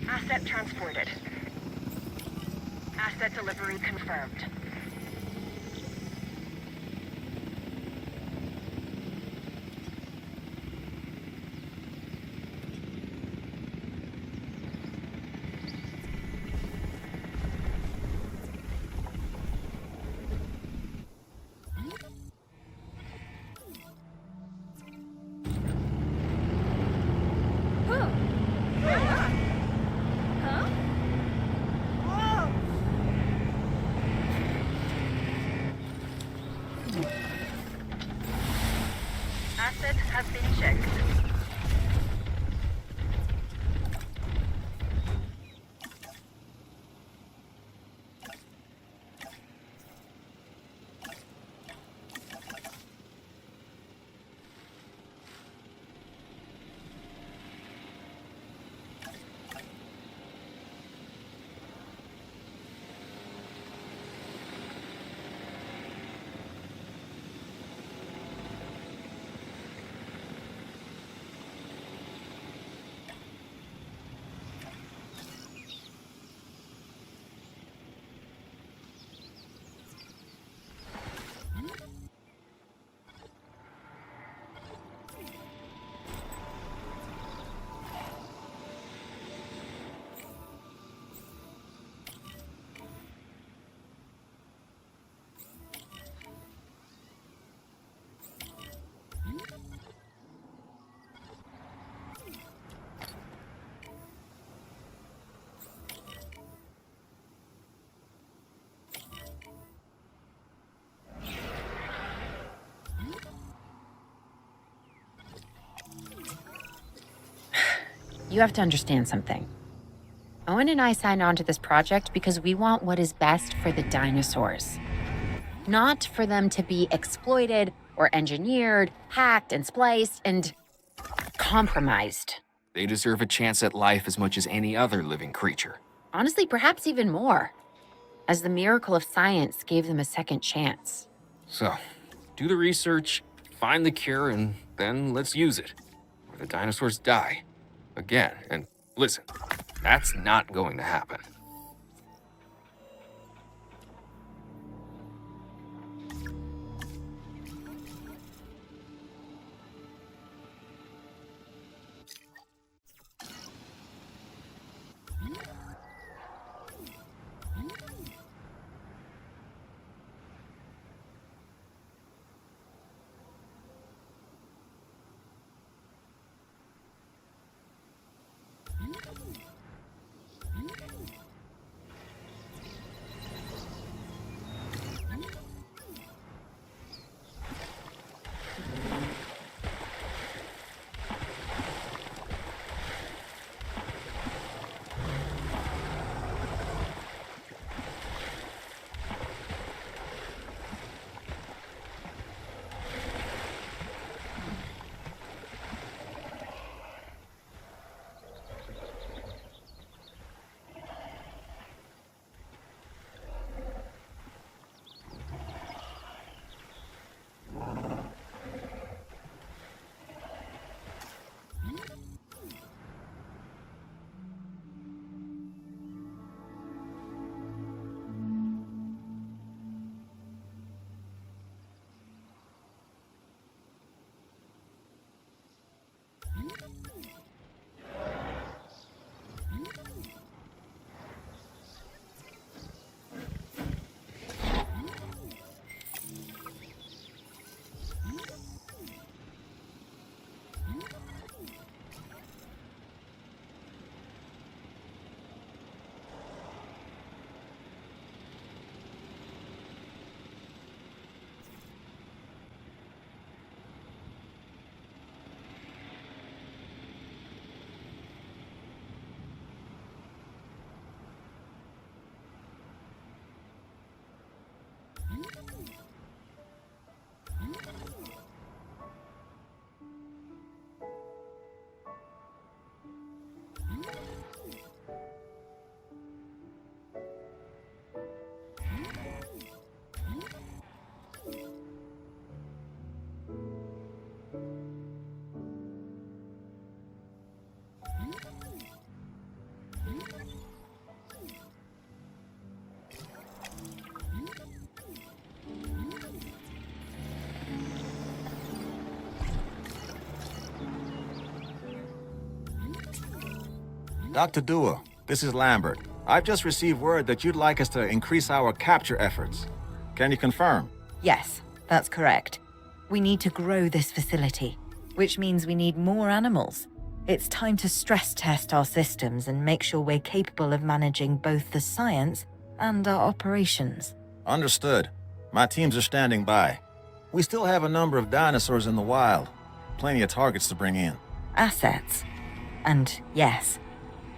Asset transported. Asset delivery confirmed. Asset has been checked. You have to understand something. Owen and I signed on to this project because we want what is best for the dinosaurs. Not for them to be exploited or engineered, hacked and spliced and compromised. They deserve a chance at life as much as any other living creature. Honestly, perhaps even more, as the miracle of science gave them a second chance. So, do the research, find the cure, and then let's use it. Or the dinosaurs die. Again. And listen, that's not going to happen. Dr. Dua, this is Lambert. I've just received word that you'd like us to increase our capture efforts. Can you confirm? Yes, that's correct. We need to grow this facility, which means we need more animals. It's time to stress test our systems and make sure we're capable of managing both the science and our operations. Understood. My teams are standing by. We still have a number of dinosaurs in the wild. Plenty of targets to bring in. Assets. And yes,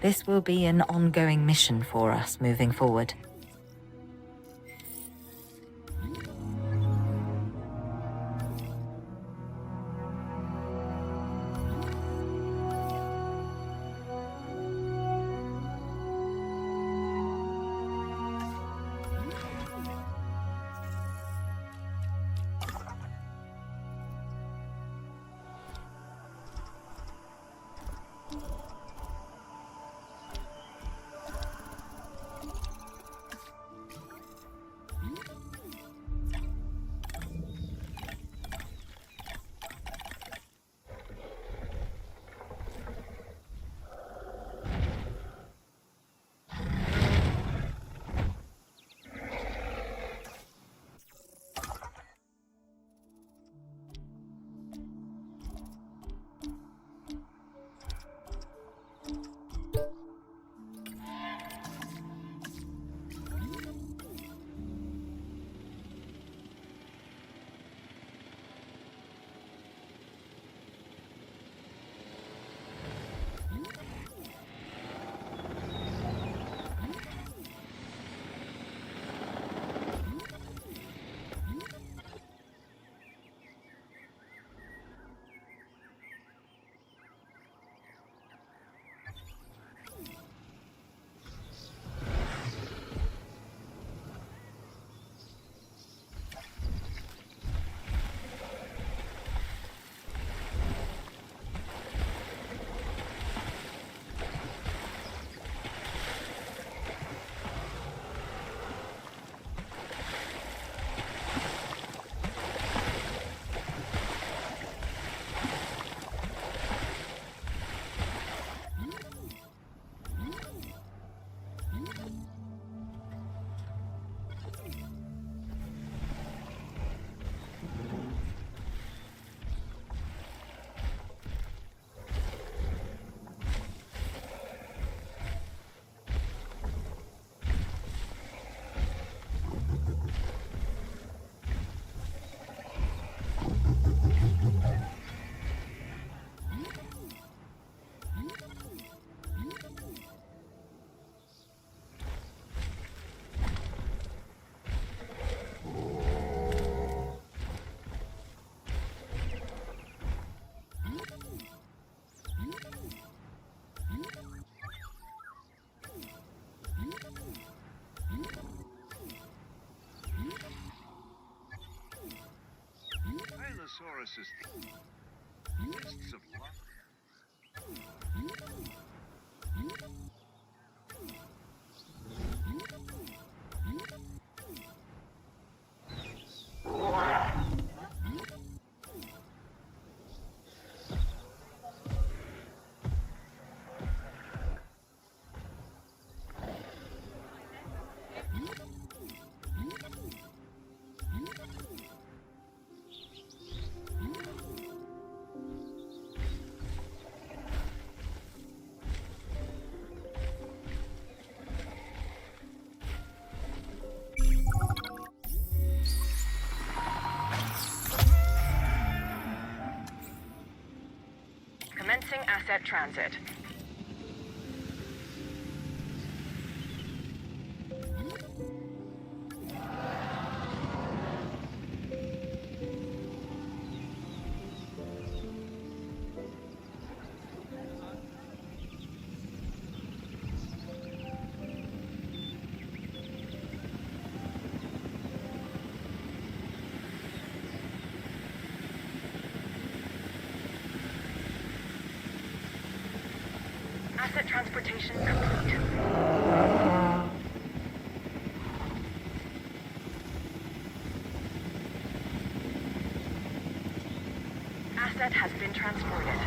this will be an ongoing mission for us moving forward. Allosaurus's lists of Commencing asset transit. Asset transportation complete. Asset has been transported.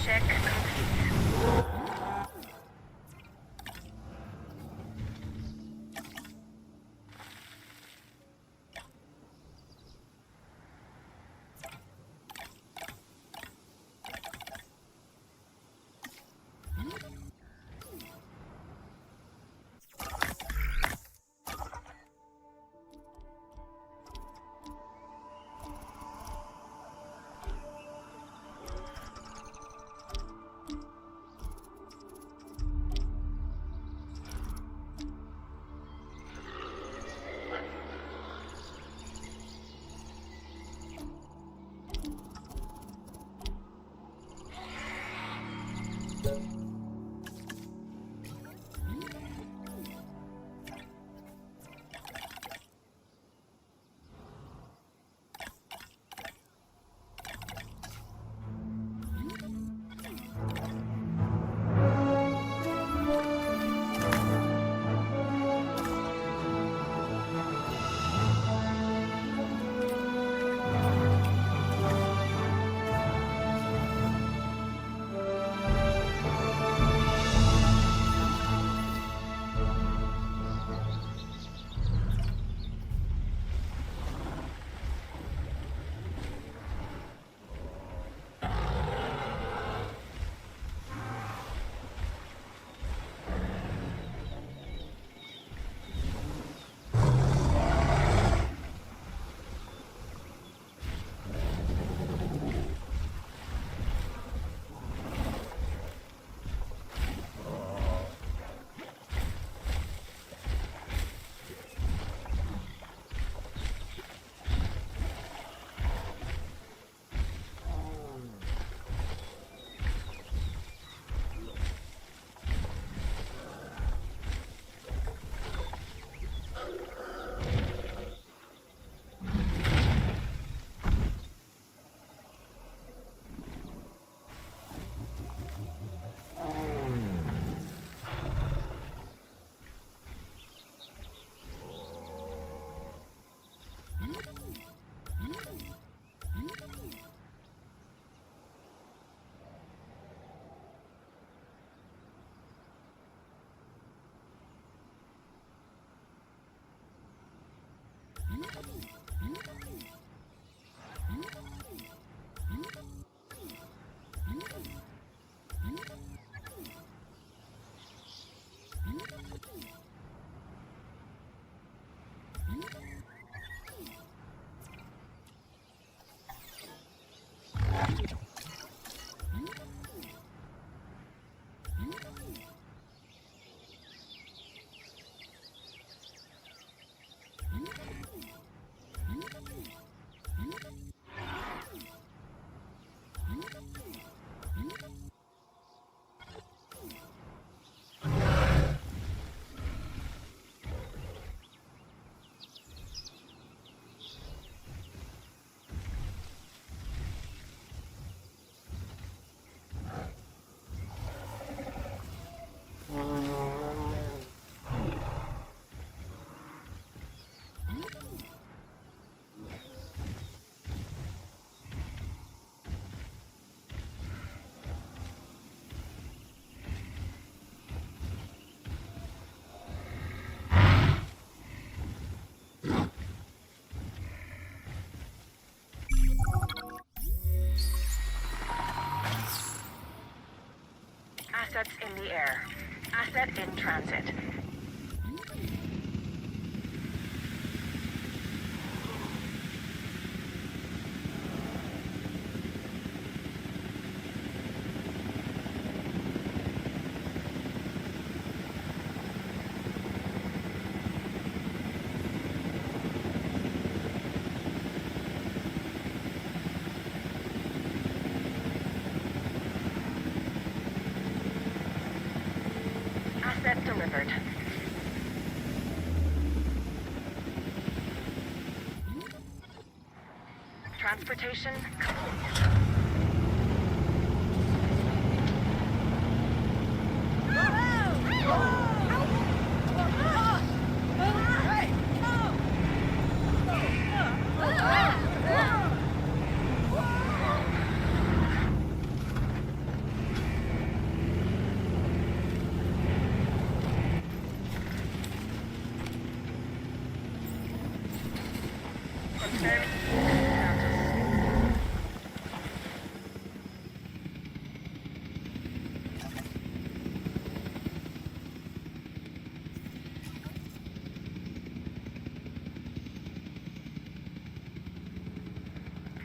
Check complete. Assets in the air. Asset in transit. Asset delivered. Transportation complete.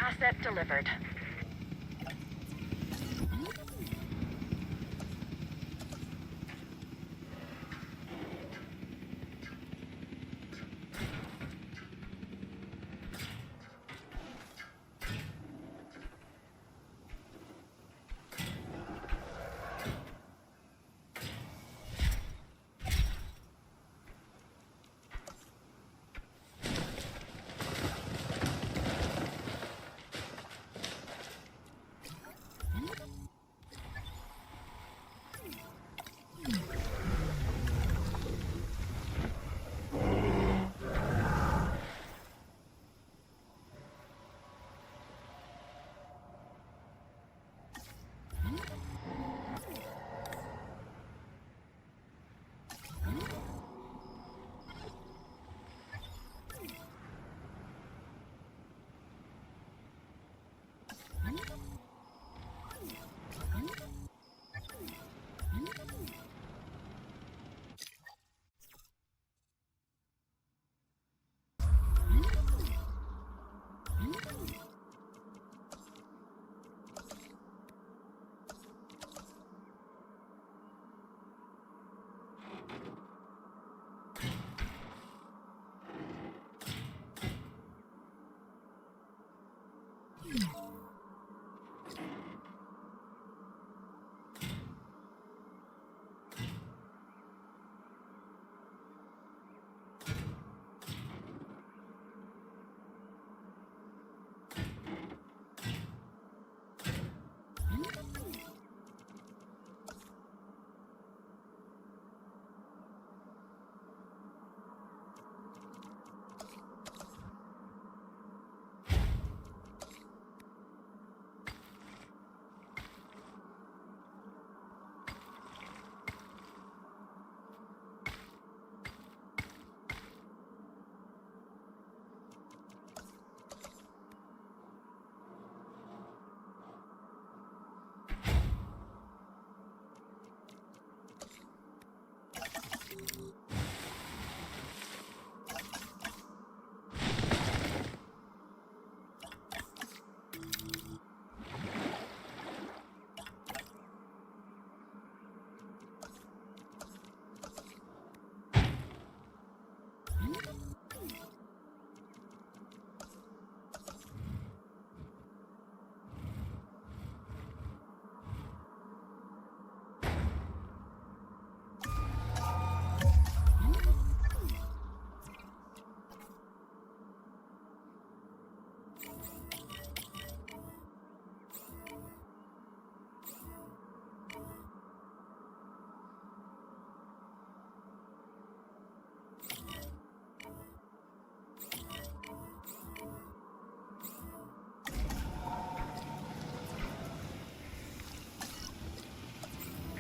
Asset delivered.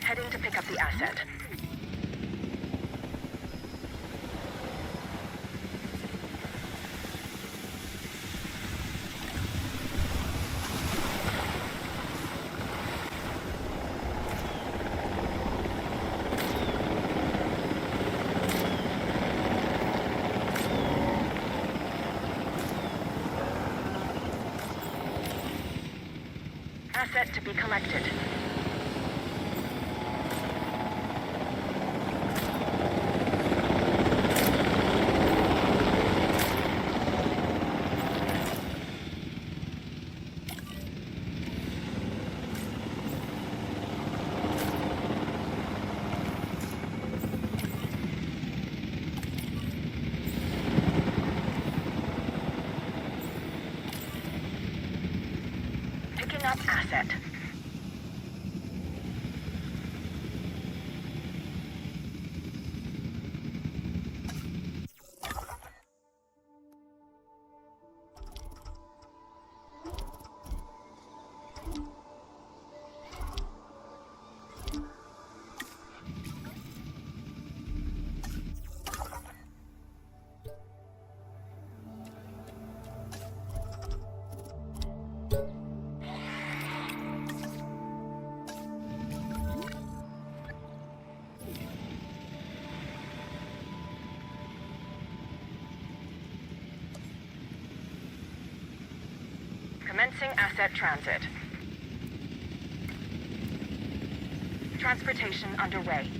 Heading to pick up the asset. Asset to be collected. Picking up asset. Commencing asset transit. Transportation underway.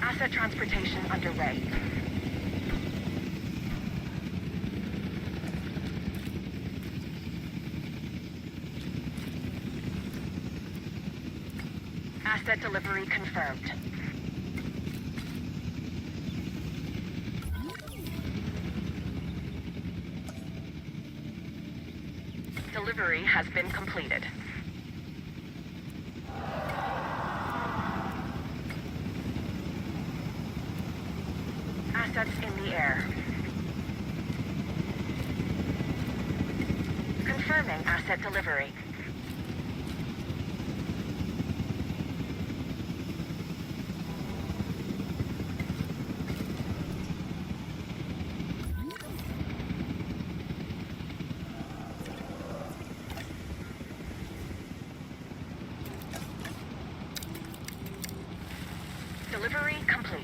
Asset transportation underway. Asset delivery confirmed. Delivery has been completed. Assets in the air. Confirming asset delivery. Delivery complete.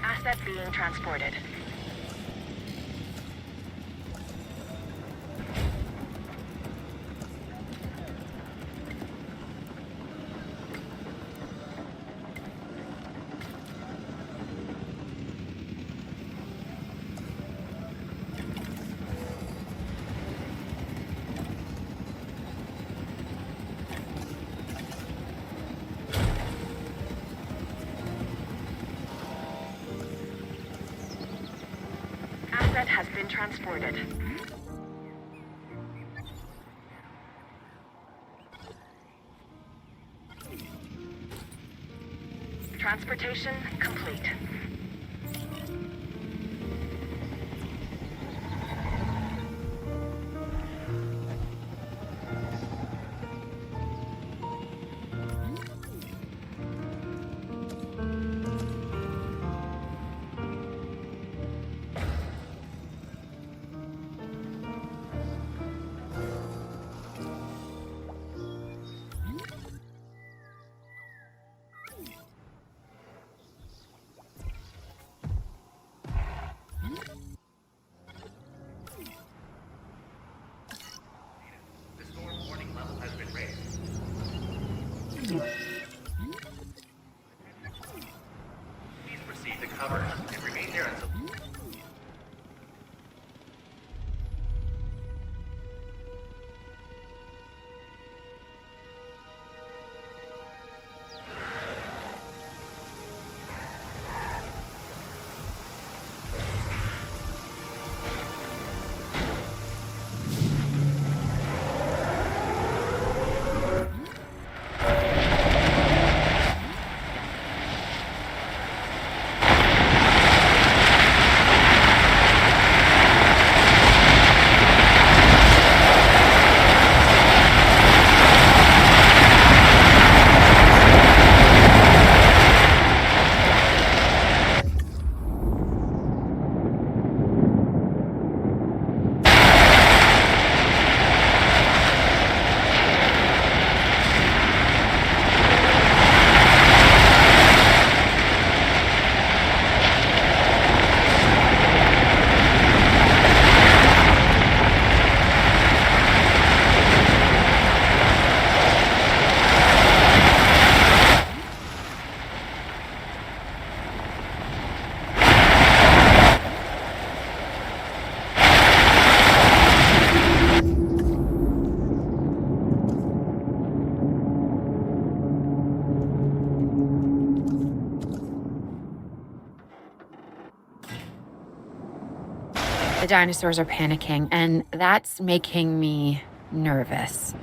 Asset being transported. Asset has been transported. Transportation complete. The dinosaurs are panicking, and that's making me nervous.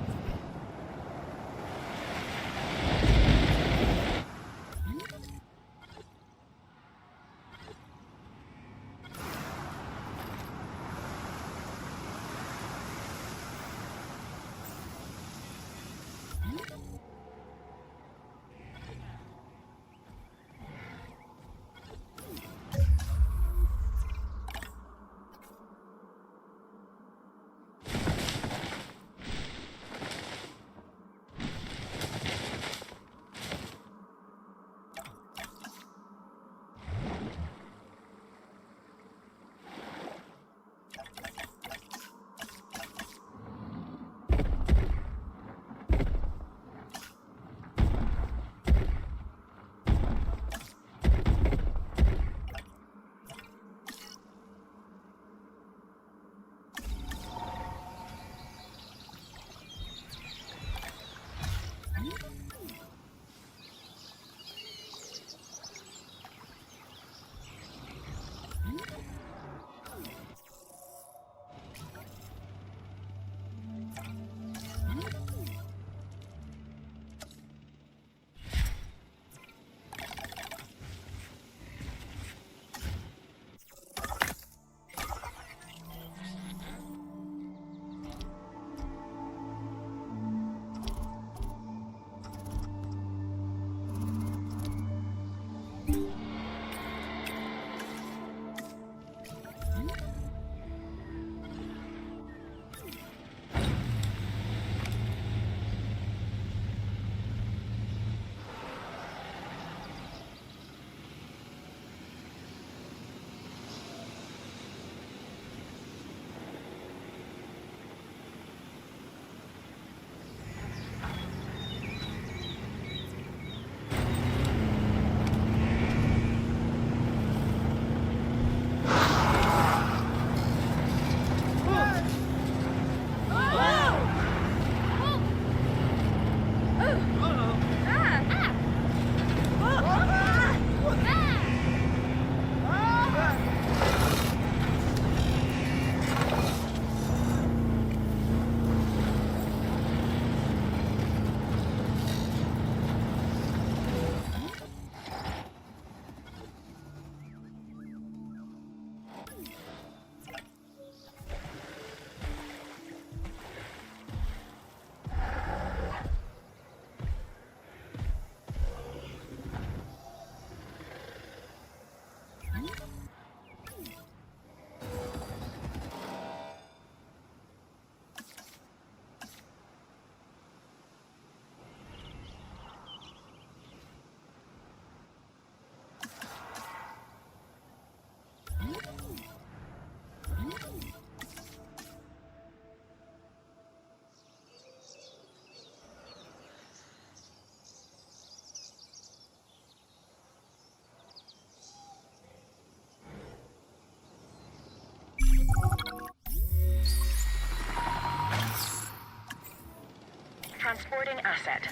Transporting asset.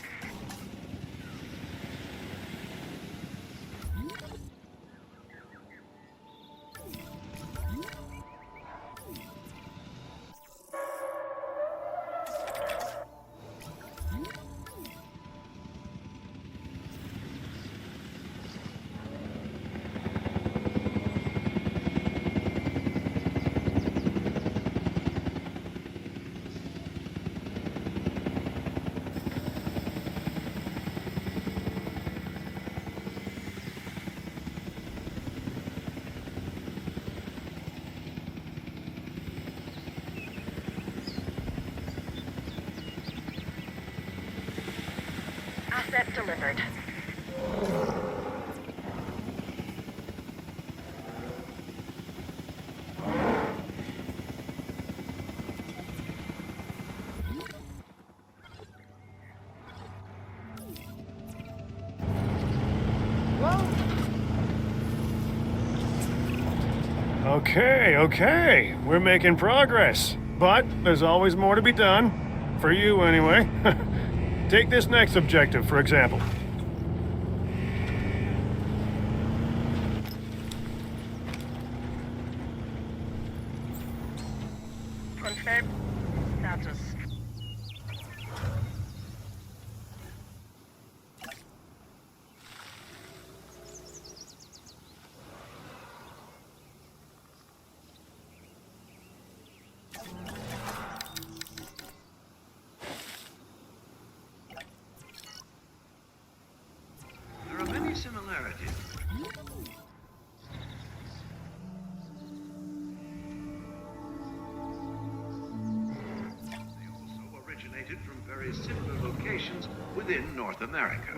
Asset delivered. Okay. We're making progress. But there's always more to be done. For you, anyway. Take this next objective, for example. Confirm status. There are many similarities. They also originated from very similar locations within North America.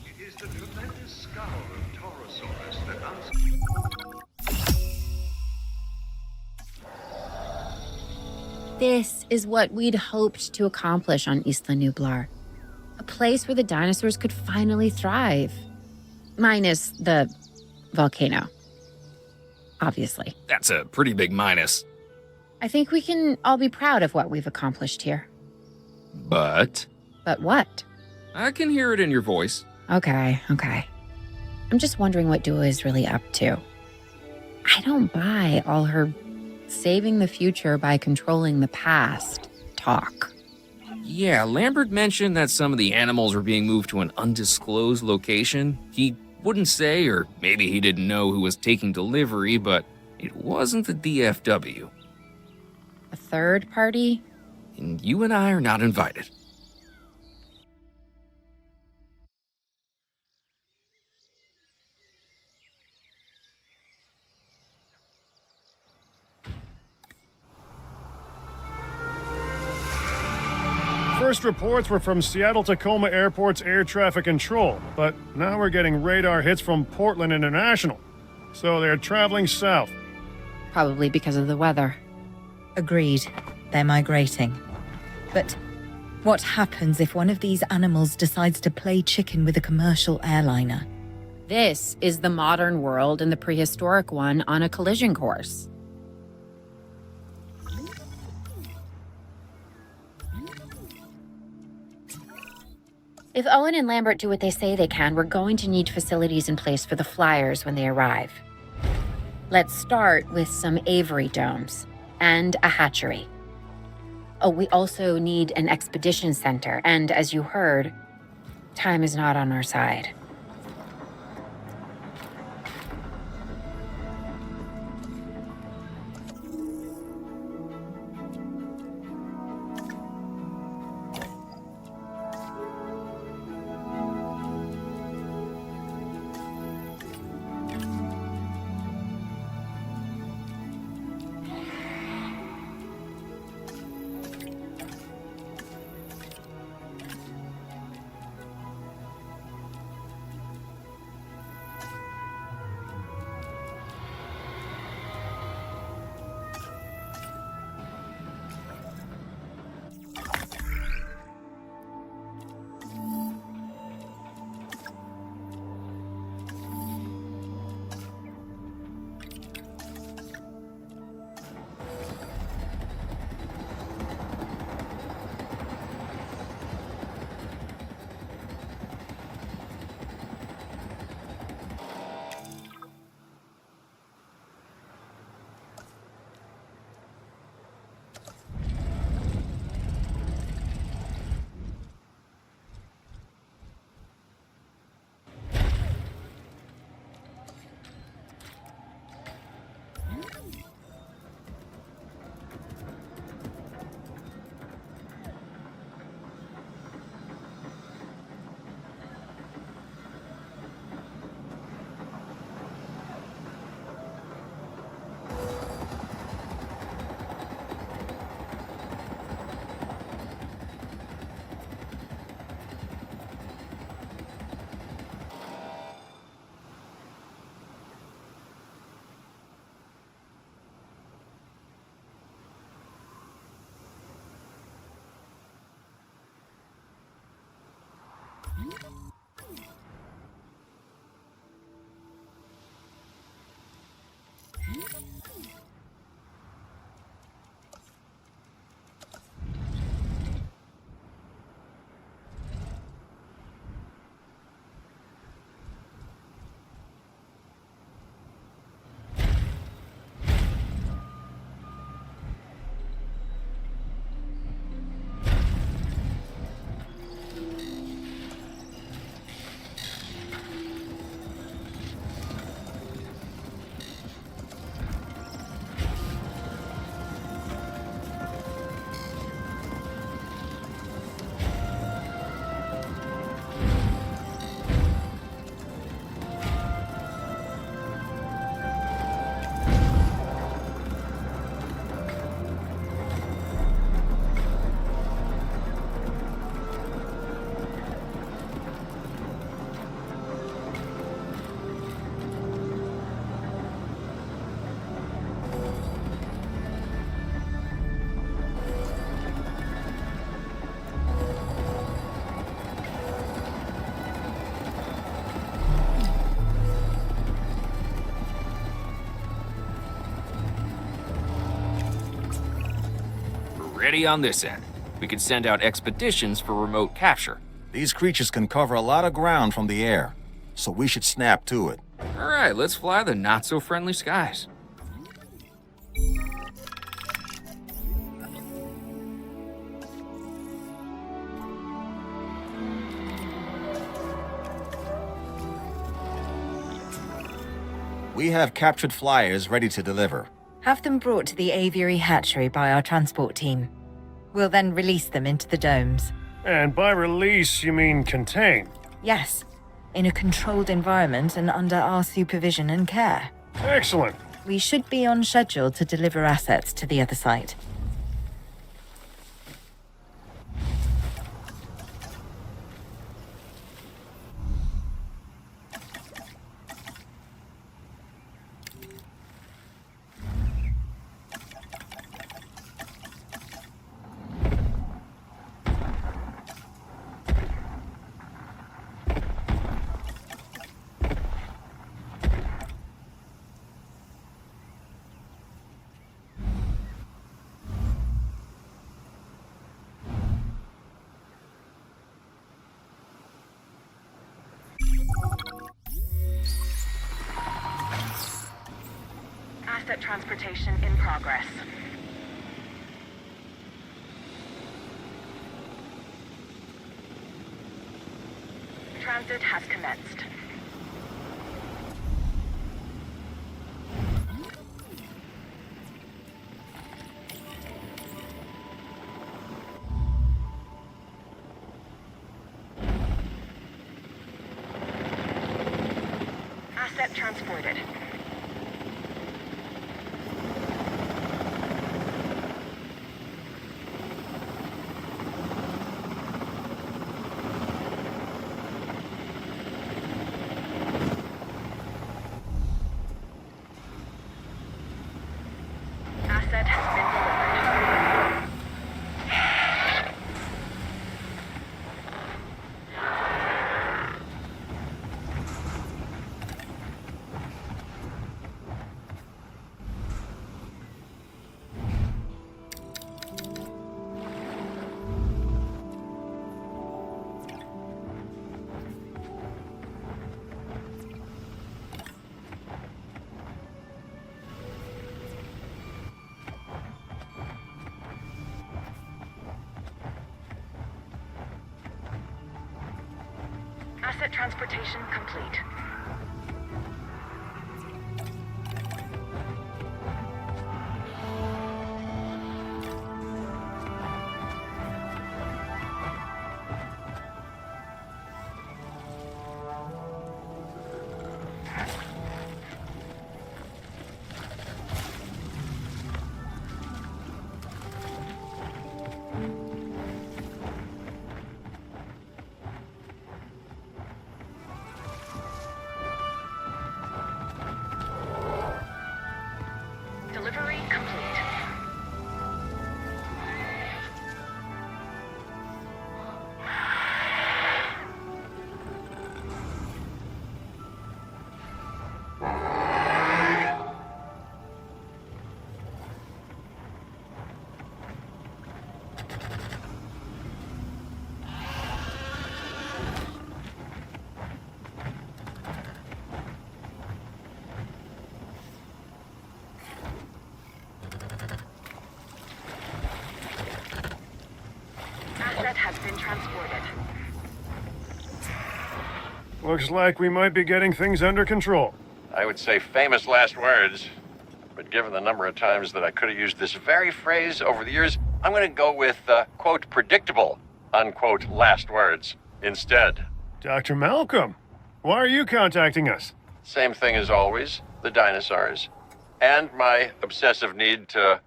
It is the tremendous skull of Torosaurus that This is what we'd hoped to accomplish on Isla Nublar. A place where the dinosaurs could finally thrive. Minus the volcano. Obviously. That's a pretty big minus. I think we can all be proud of what we've accomplished here. But But what? I can hear it in your voice. Okay. I'm just wondering what Dua is really up to. I don't buy all her saving the future by controlling the past talk. Yeah, Lambert mentioned that some of the animals were being moved to an undisclosed location. He wouldn't say, or maybe he didn't know who was taking delivery, but it wasn't the DFW. A third party? And you and I are not invited. First reports were from Seattle-Tacoma Airport's air traffic control, but now we're getting radar hits from Portland International. So they're traveling south. Probably because of the weather. Agreed. They're migrating. But what happens if one of these animals decides to play chicken with a commercial airliner? This is the modern world and the prehistoric one on a collision course. If Owen and Lambert do what they say they can, we're going to need facilities in place for the flyers when they arrive. Let's start with some aviary domes and a hatchery. Oh, we also need an expedition center, and as you heard, time is not on our side. Ready on this end. We can send out expeditions for remote capture. These creatures can cover a lot of ground from the air, so we should snap to it. All right, let's fly the not-so-friendly skies. We have captured flyers ready to deliver. Have them brought to the aviary hatchery by our transport team. We'll then release them into the domes. And by release, you mean contain? Yes, in a controlled environment and under our supervision and care. Excellent. We should be on schedule to deliver assets to the other site. Asset transportation in progress. Transit has commenced. Asset transported. Asset has been delivered. Asset transportation complete. Delivery complete. Asset has been transported. Looks like we might be getting things under control. I would say famous last words, but given the number of times that I could have used this very phrase over the years, I'm going to go with, quote, predictable, unquote, last words instead. Dr. Malcolm, why are you contacting us? Same thing as always, the dinosaurs, and my obsessive need to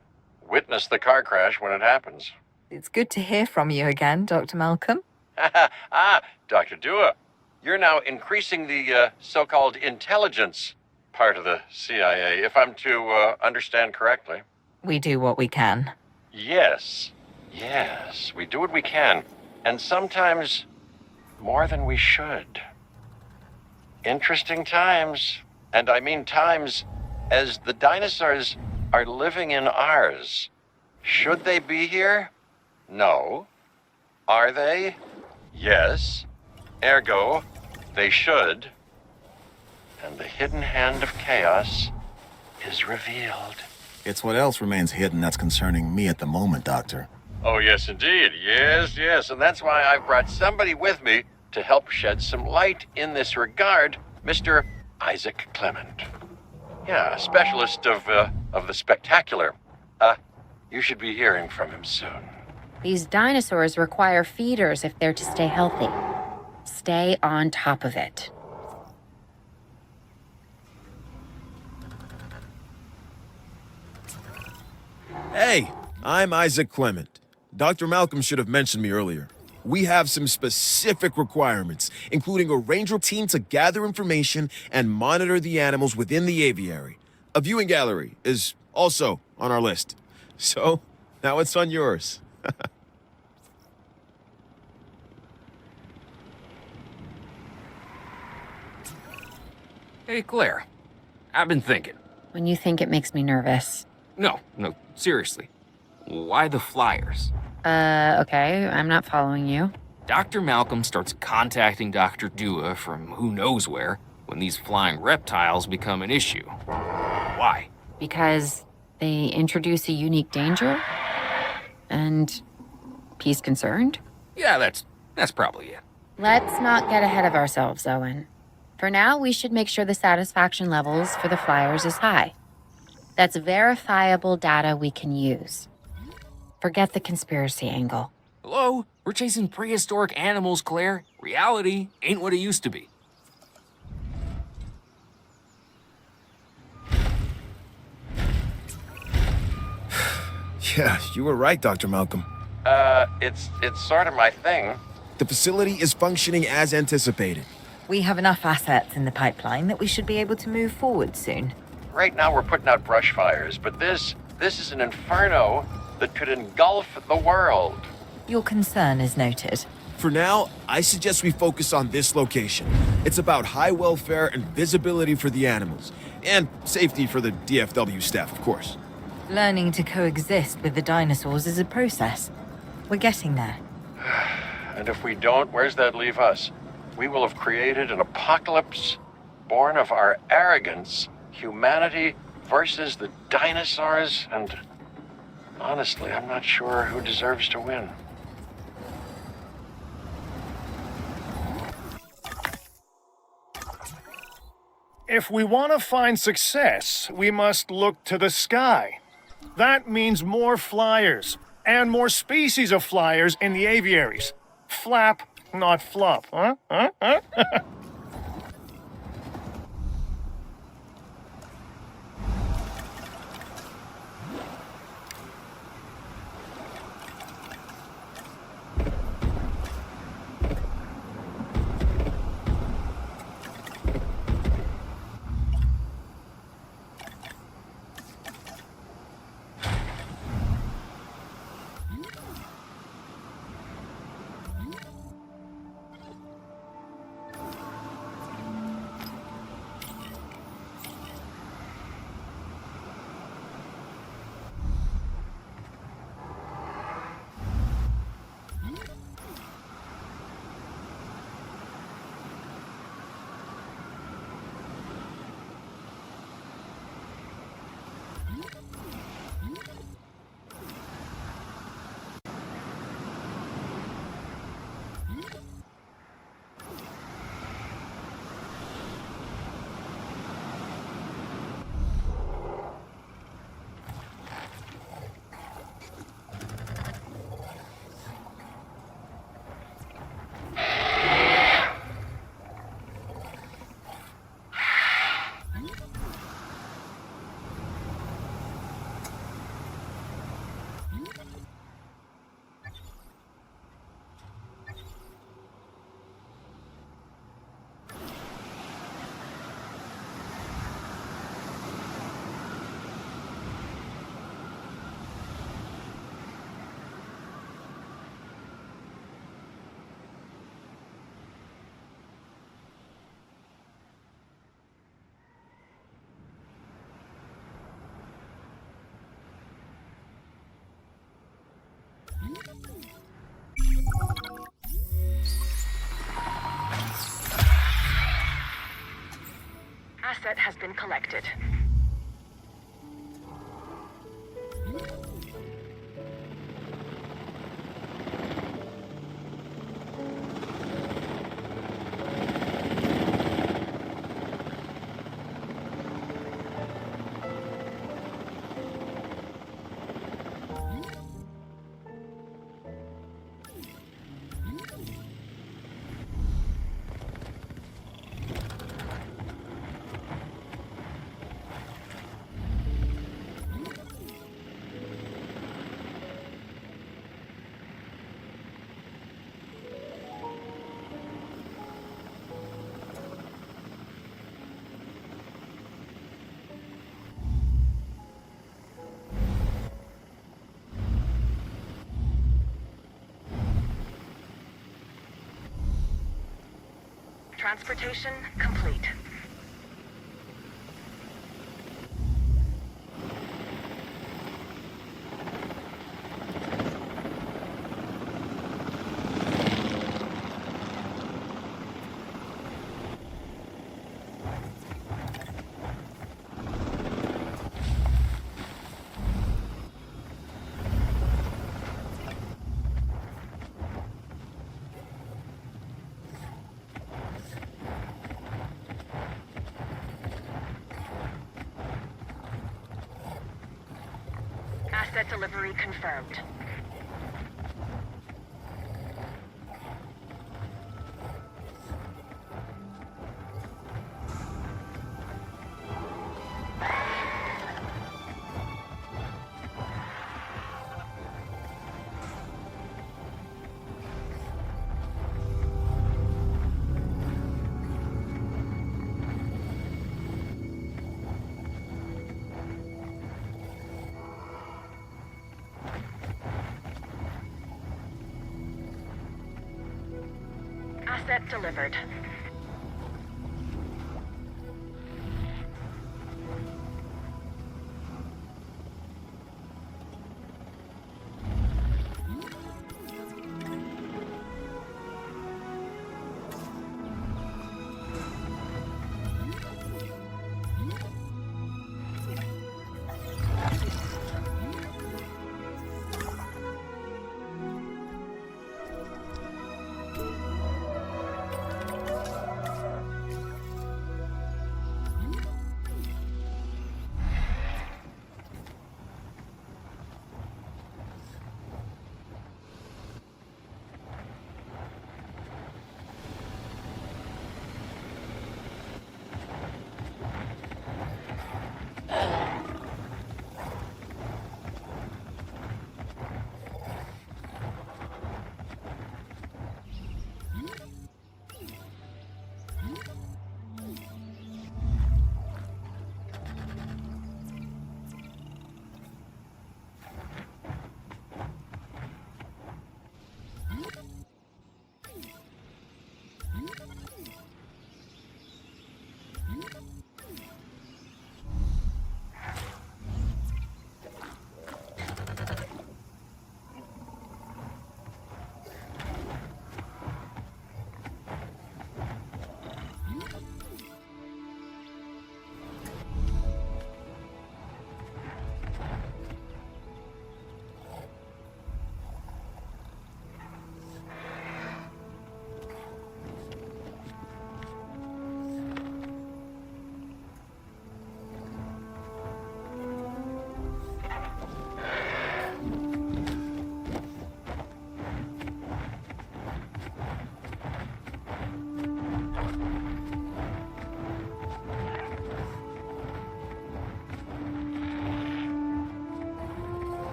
witness the car crash when it happens. It's good to hear from you again, Dr. Malcolm. Dr. Dua, you're now increasing the so-called intelligence part of the CIA, if I'm to understand correctly. We do what we can. Yes, we do what we can, and sometimes more than we should. Interesting times, and I mean times as the dinosaurs are living in ours. Should they be here? No. Are they? Yes. Ergo, they should. And the hidden hand of chaos is revealed. It's what else remains hidden that's concerning me at the moment, Doctor. Oh, yes, indeed. Yes, yes. And that's why I've brought somebody with me to help shed some light in this regard, Mr. Isaac Clement. Yeah, a specialist of the spectacular. You should be hearing from him soon. These dinosaurs require feeders if they're to stay healthy. Stay on top of it. Hey, I'm Isaac Clement. Dr. Malcolm should have mentioned me earlier. We have some specific requirements, including a ranger team to gather information and monitor the animals within the aviary. A viewing gallery is also on our list. So, now it's on yours. Hey, Claire. I've been thinking. When you think it makes me nervous. No, seriously. Why the flyers? Okay, I'm not following you. Dr. Malcolm starts contacting Dr. Dua from who knows where when these flying reptiles become an issue. Why? Because they introduce a unique danger? And he's concerned? Yeah, that's probably it. Let's not get ahead of ourselves, Owen. For now, we should make sure the satisfaction levels for the flyers is high. That's verifiable data we can use. Forget the conspiracy angle. Hello? We're chasing prehistoric animals, Claire. Reality ain't what it used to be. Yeah, you were right, Dr. Malcolm. It's sort of my thing. The facility is functioning as anticipated. We have enough assets in the pipeline that we should be able to move forward soon. Right now we're putting out brush fires, but this is an inferno that could engulf the world. Your concern is noted. For now, I suggest we focus on this location. It's about high welfare and visibility for the animals, and safety for the DFW staff, of course. Learning to coexist with the dinosaurs is a process. We're getting there. And if we don't, where's that leave us? We will have created an apocalypse born of our arrogance, humanity versus the dinosaurs, and honestly, I'm not sure who deserves to win. If we want to find success, we must look to the sky. That means more flyers, and more species of flyers in the aviaries. Flap, not flop, huh? Asset has been collected. Transportation complete. Asset delivery confirmed. Asset delivered.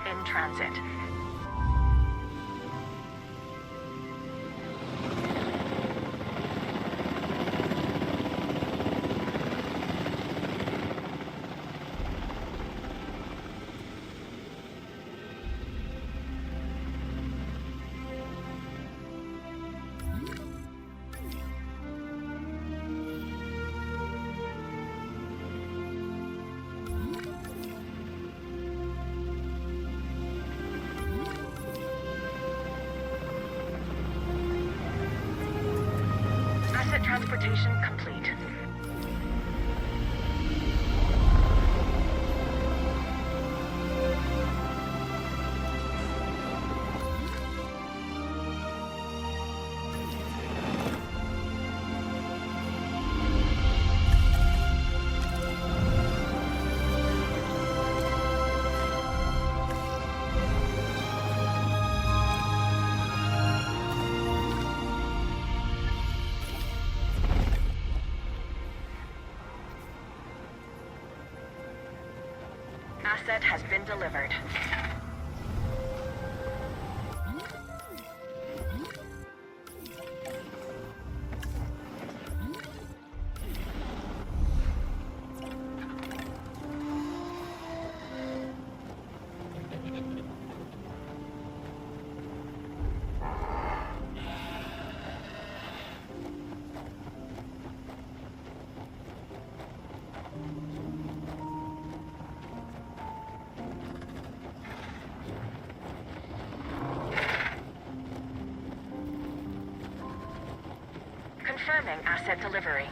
In transit. Transportation complete. Asset has been delivered. Confirming asset delivery.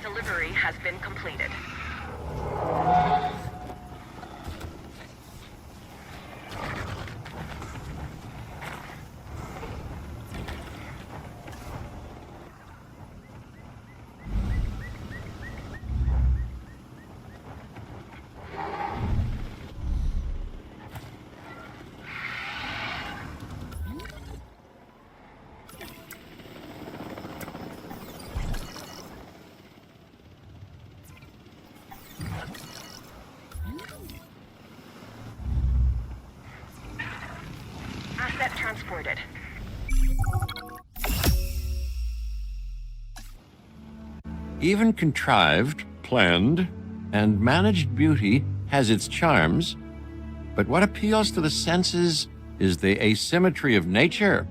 Delivery has been completed. Asset transported. Even contrived, planned, and managed beauty has its charms, but what appeals to the senses is the asymmetry of nature.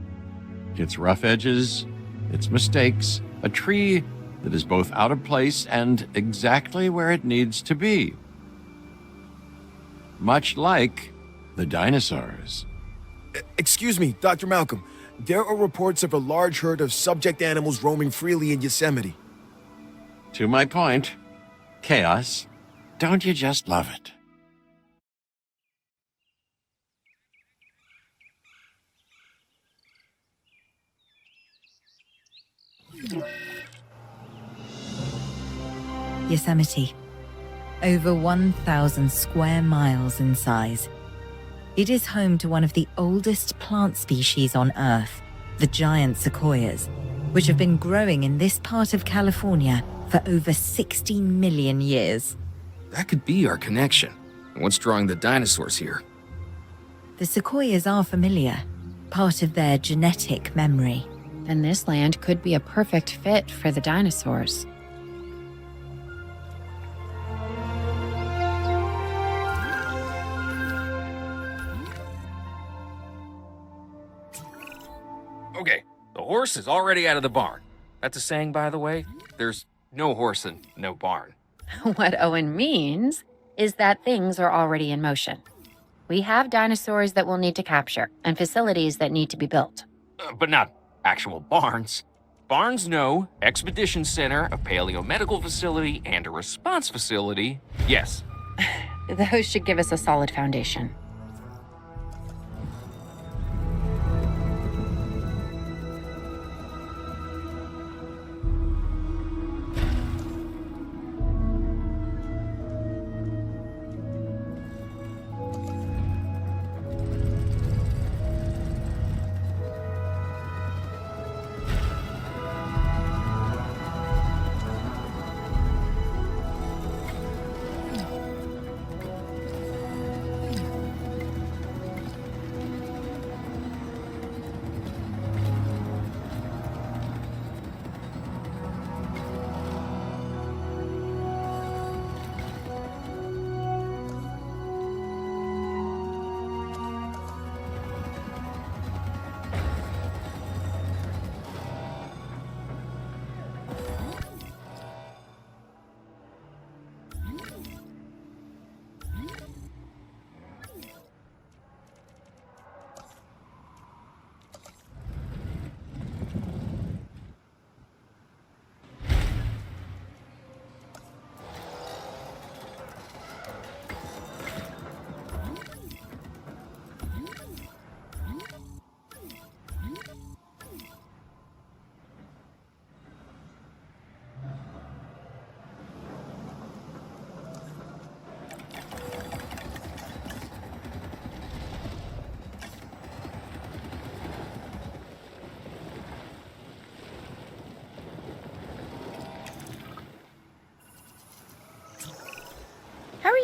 Its rough edges, its mistakes, a tree that is both out of place and exactly where it needs to be. Much like the dinosaurs. Excuse me, Dr. Malcolm. There are reports of a large herd of subject animals roaming freely in Yosemite. To my point, chaos. Don't you just love it? Yosemite. Over 1,000 square miles in size. It is home to one of the oldest plant species on Earth, the giant sequoias, which have been growing in this part of California for over 60 million years. That could be our connection. What's drawing the dinosaurs here? The sequoias are familiar, part of their genetic memory. Then this land could be a perfect fit for the dinosaurs. Okay, the horse is already out of the barn. That's a saying, by the way. There's no horse and no barn. What Owen means is that things are already in motion. We have dinosaurs that we'll need to capture and facilities that need to be built. But not actual barns. Barns, no. Expedition center, a paleomedical facility, and a response facility, yes. Those should give us a solid foundation.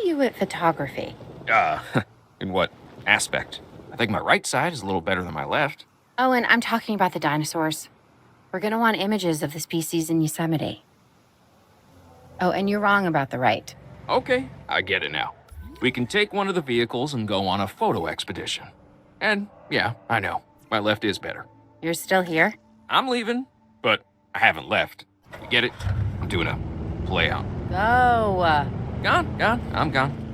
you at photography? In what aspect? I think my right side is a little better than my left. Oh, and I'm talking about the dinosaurs. We're gonna want images of the species in Yosemite. Oh, and you're wrong about the right. Okay, I get it now. We can take one of the vehicles and go on a photo expedition. And yeah, I know, my left is better. You're still here? I'm leaving, but I haven't left. You get it? I'm doing a play out. Go. Gone, I'm gone.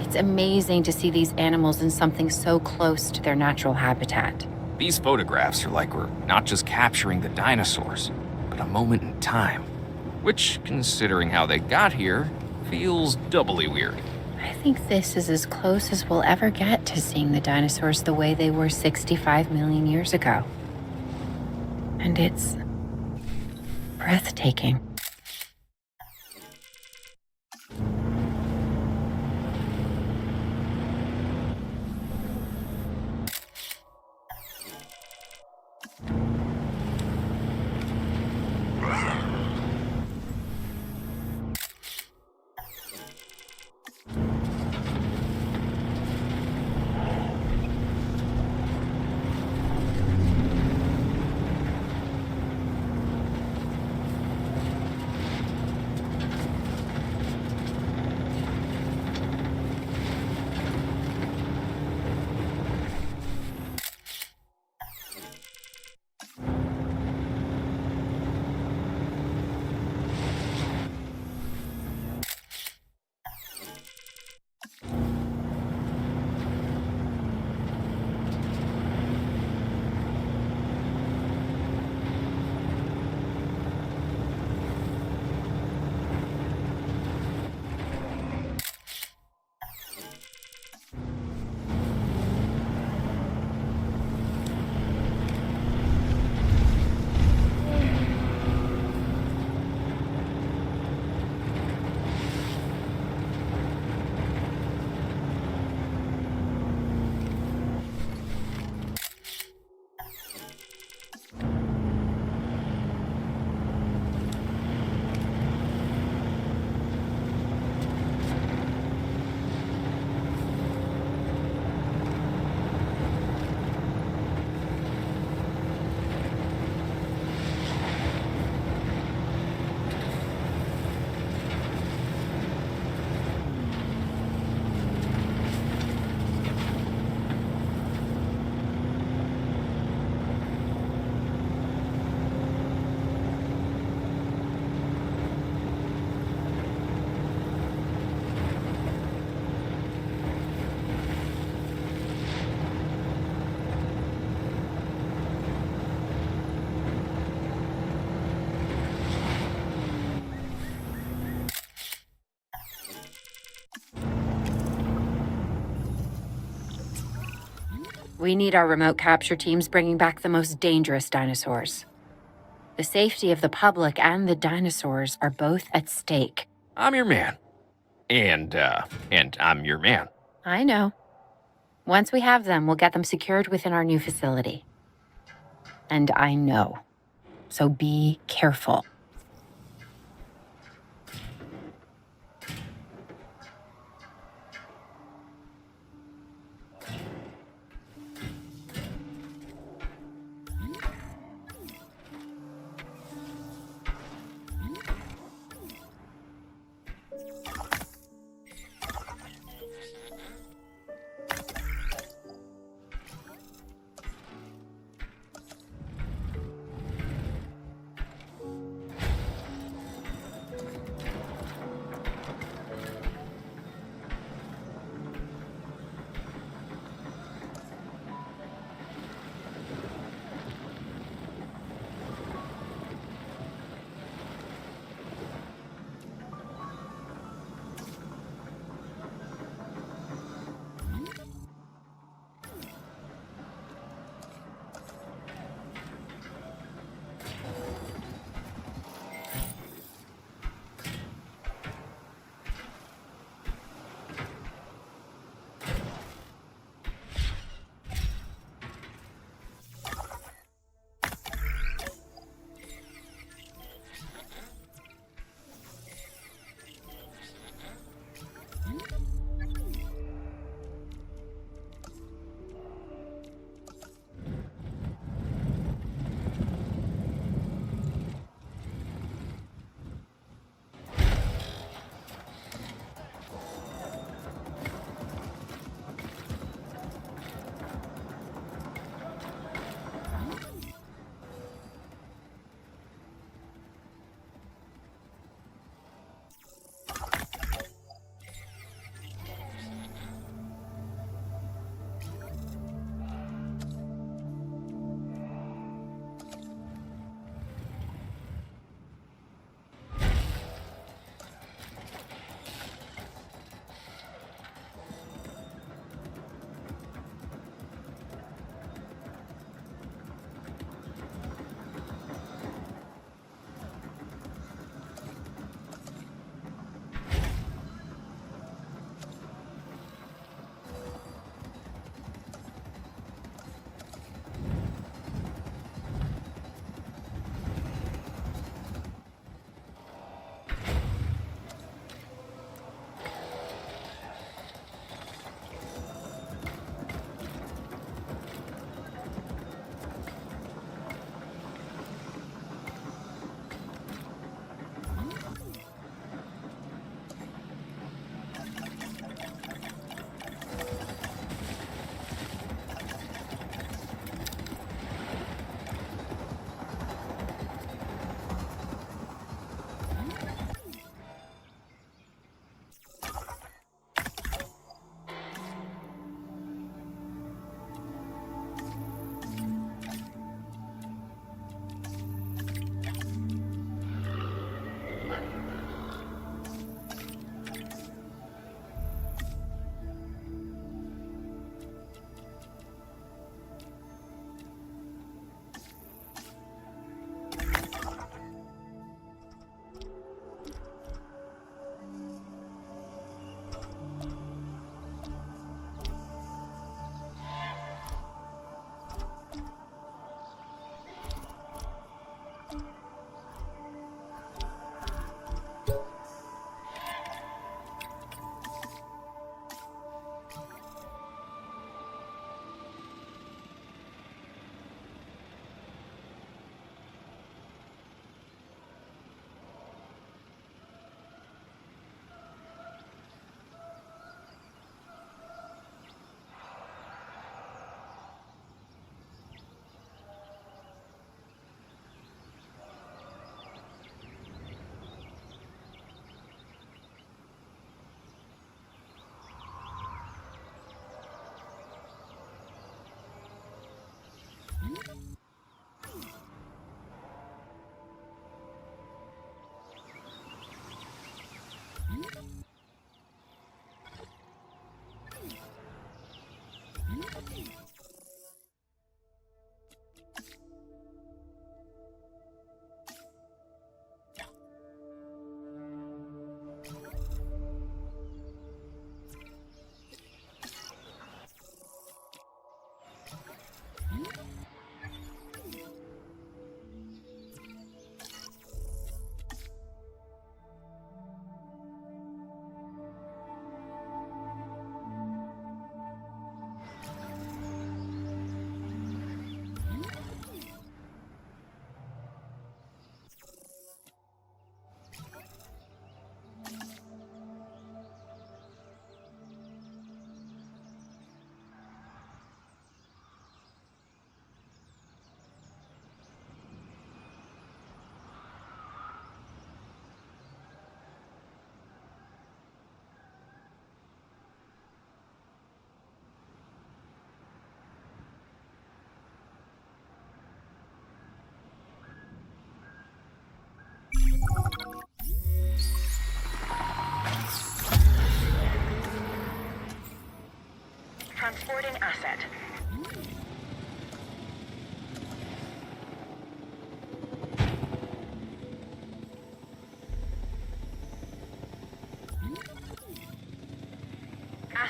It's amazing to see these animals in something so close to their natural habitat. These photographs are like we're not just capturing the dinosaurs, but a moment in time. Which, considering how they got here, feels doubly weird. I think this is as close as we'll ever get to seeing the dinosaurs the way they were 65 million years ago. And it's breathtaking. We need our remote capture teams bringing back the most dangerous dinosaurs. The safety of the public and the dinosaurs are both at stake. I'm your man. And I'm your man. I know. Once we have them, we'll get them secured within our new facility. And I know. So be careful.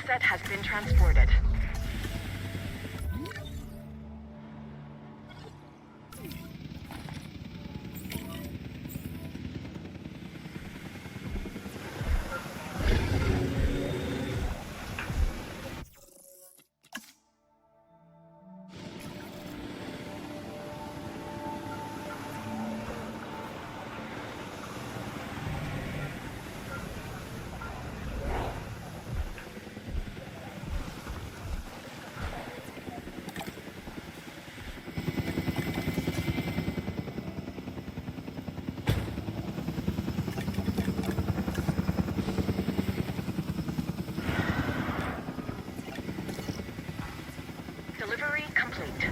asset has been transported. Delivery complete.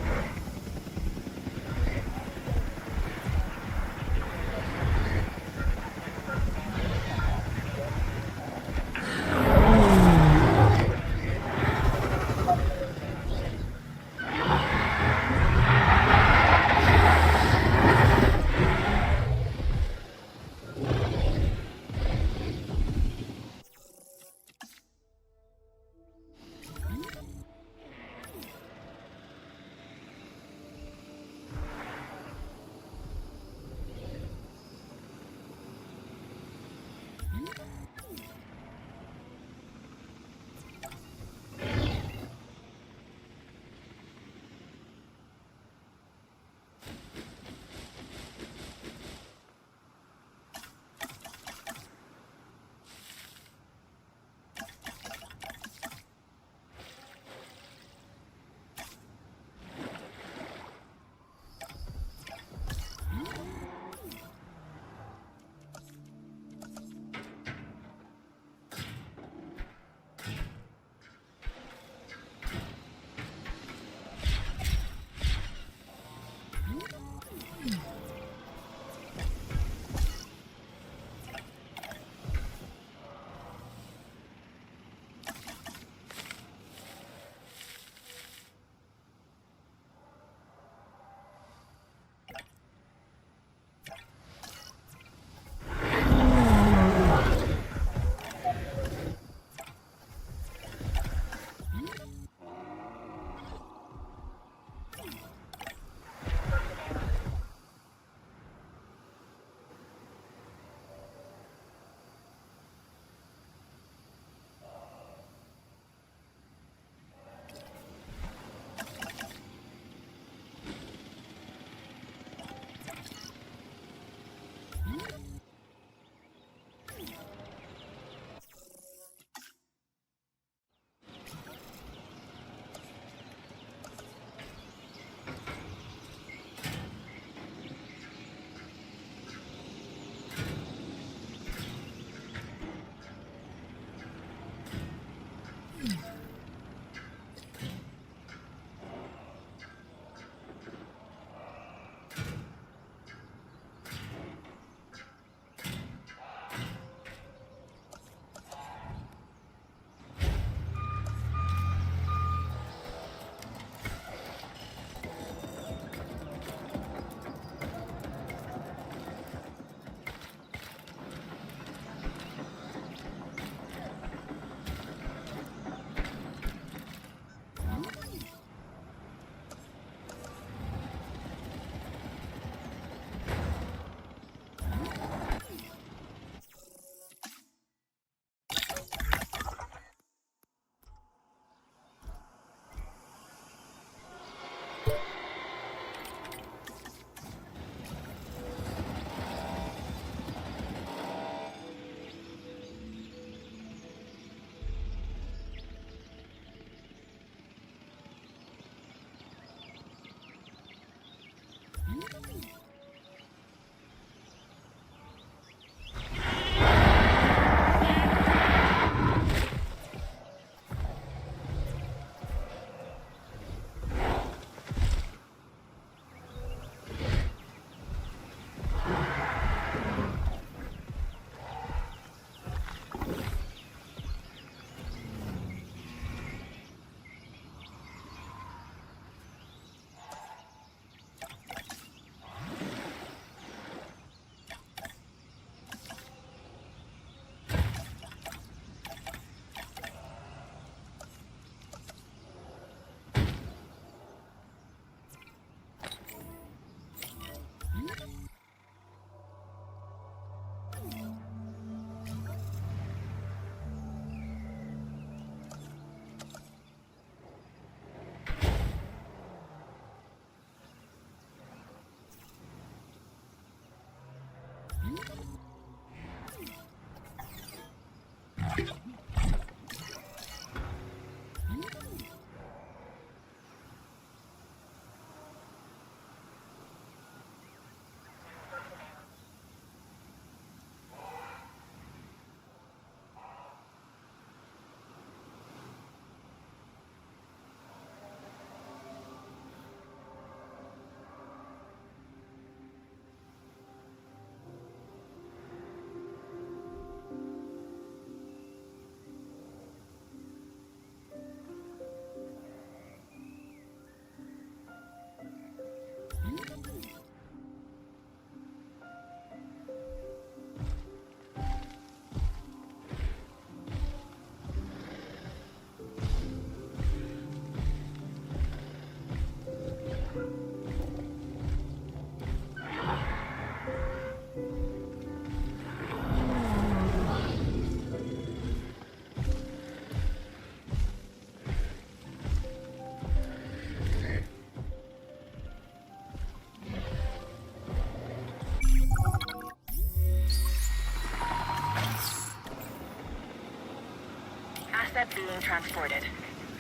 Asset being transported.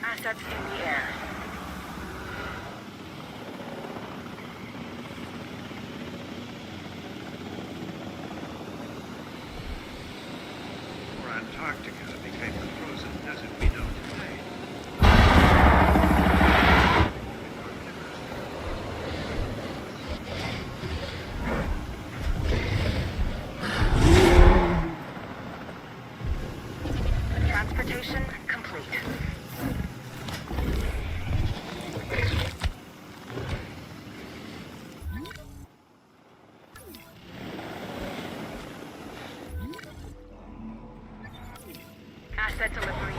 Assets in the air. For Antarctica became the frozen desert we know today. Transportation complete. Asset delivery.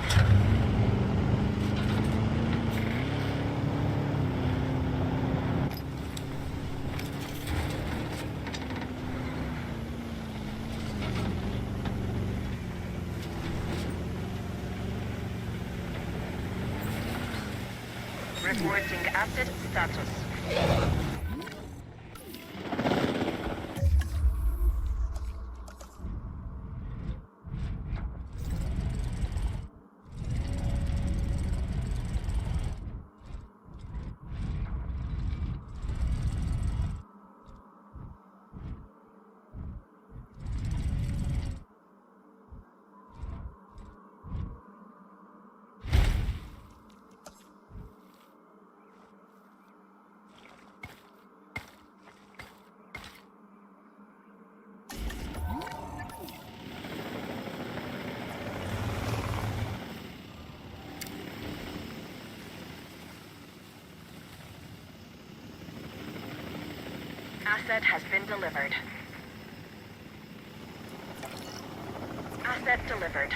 Reporting asset status. Asset has been delivered. Asset delivered.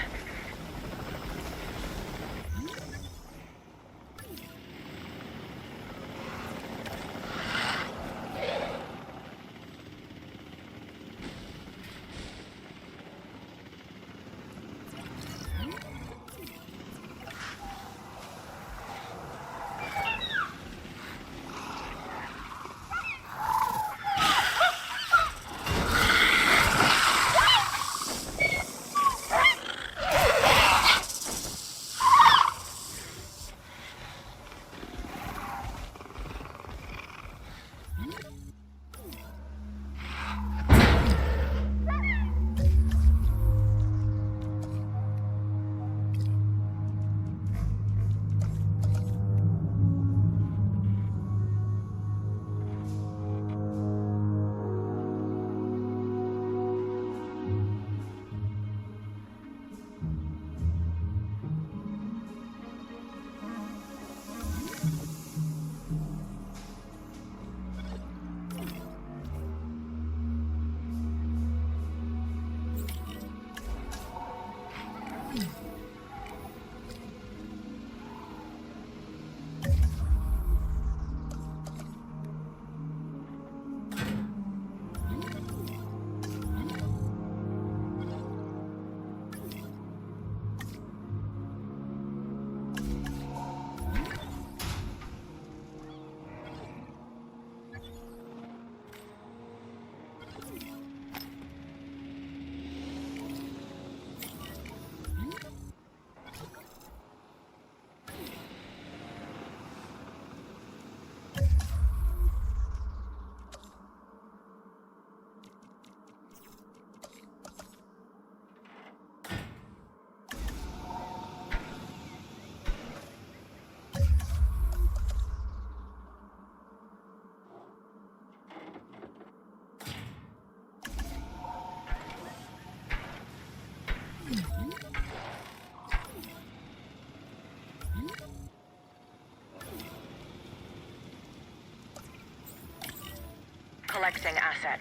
Collecting asset.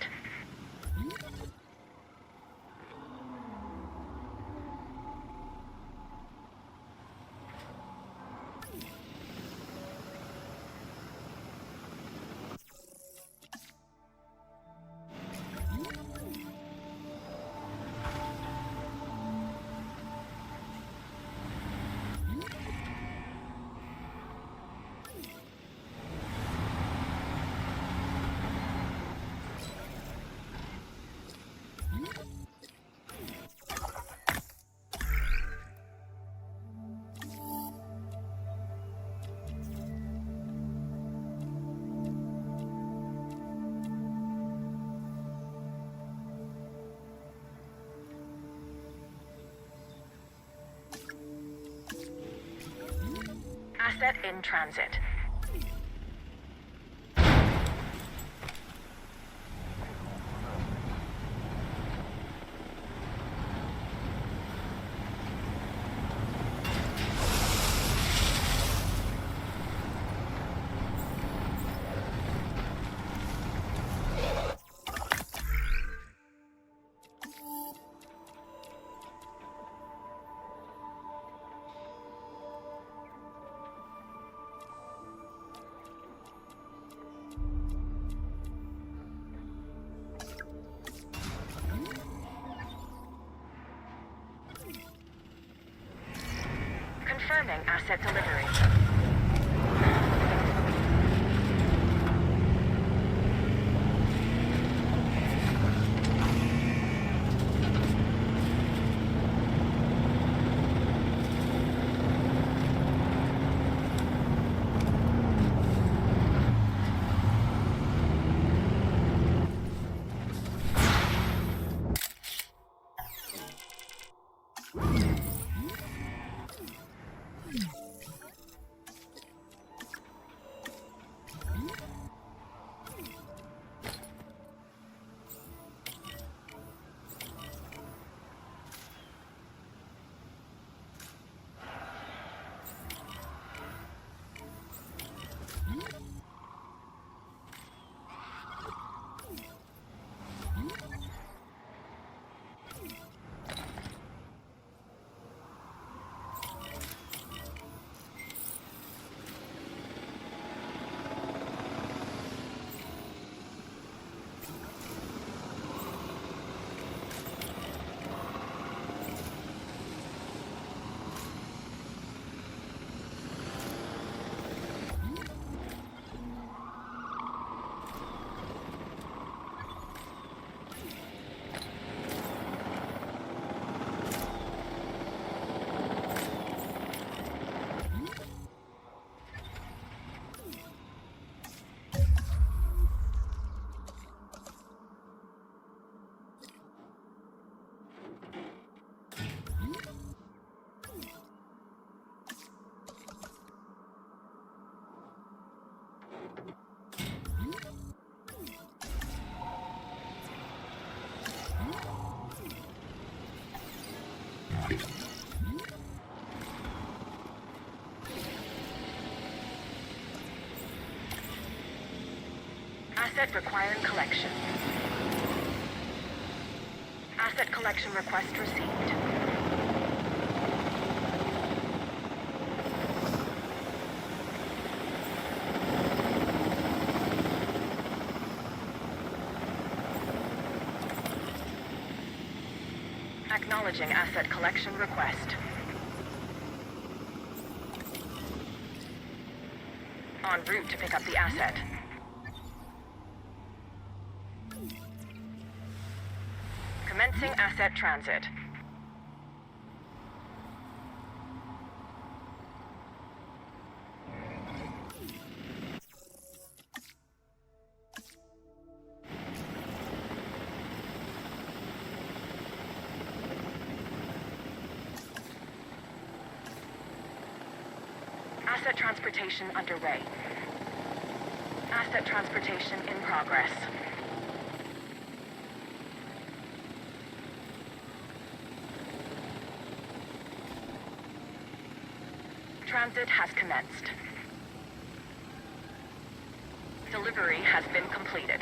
Asset in transit. Confirming asset delivery. Asset requiring collection. Asset collection request received. Acknowledging asset collection request. En route to pick up the asset. Commencing asset transit. Asset transportation underway. Asset transportation in progress. Transit has commenced. Delivery has been completed.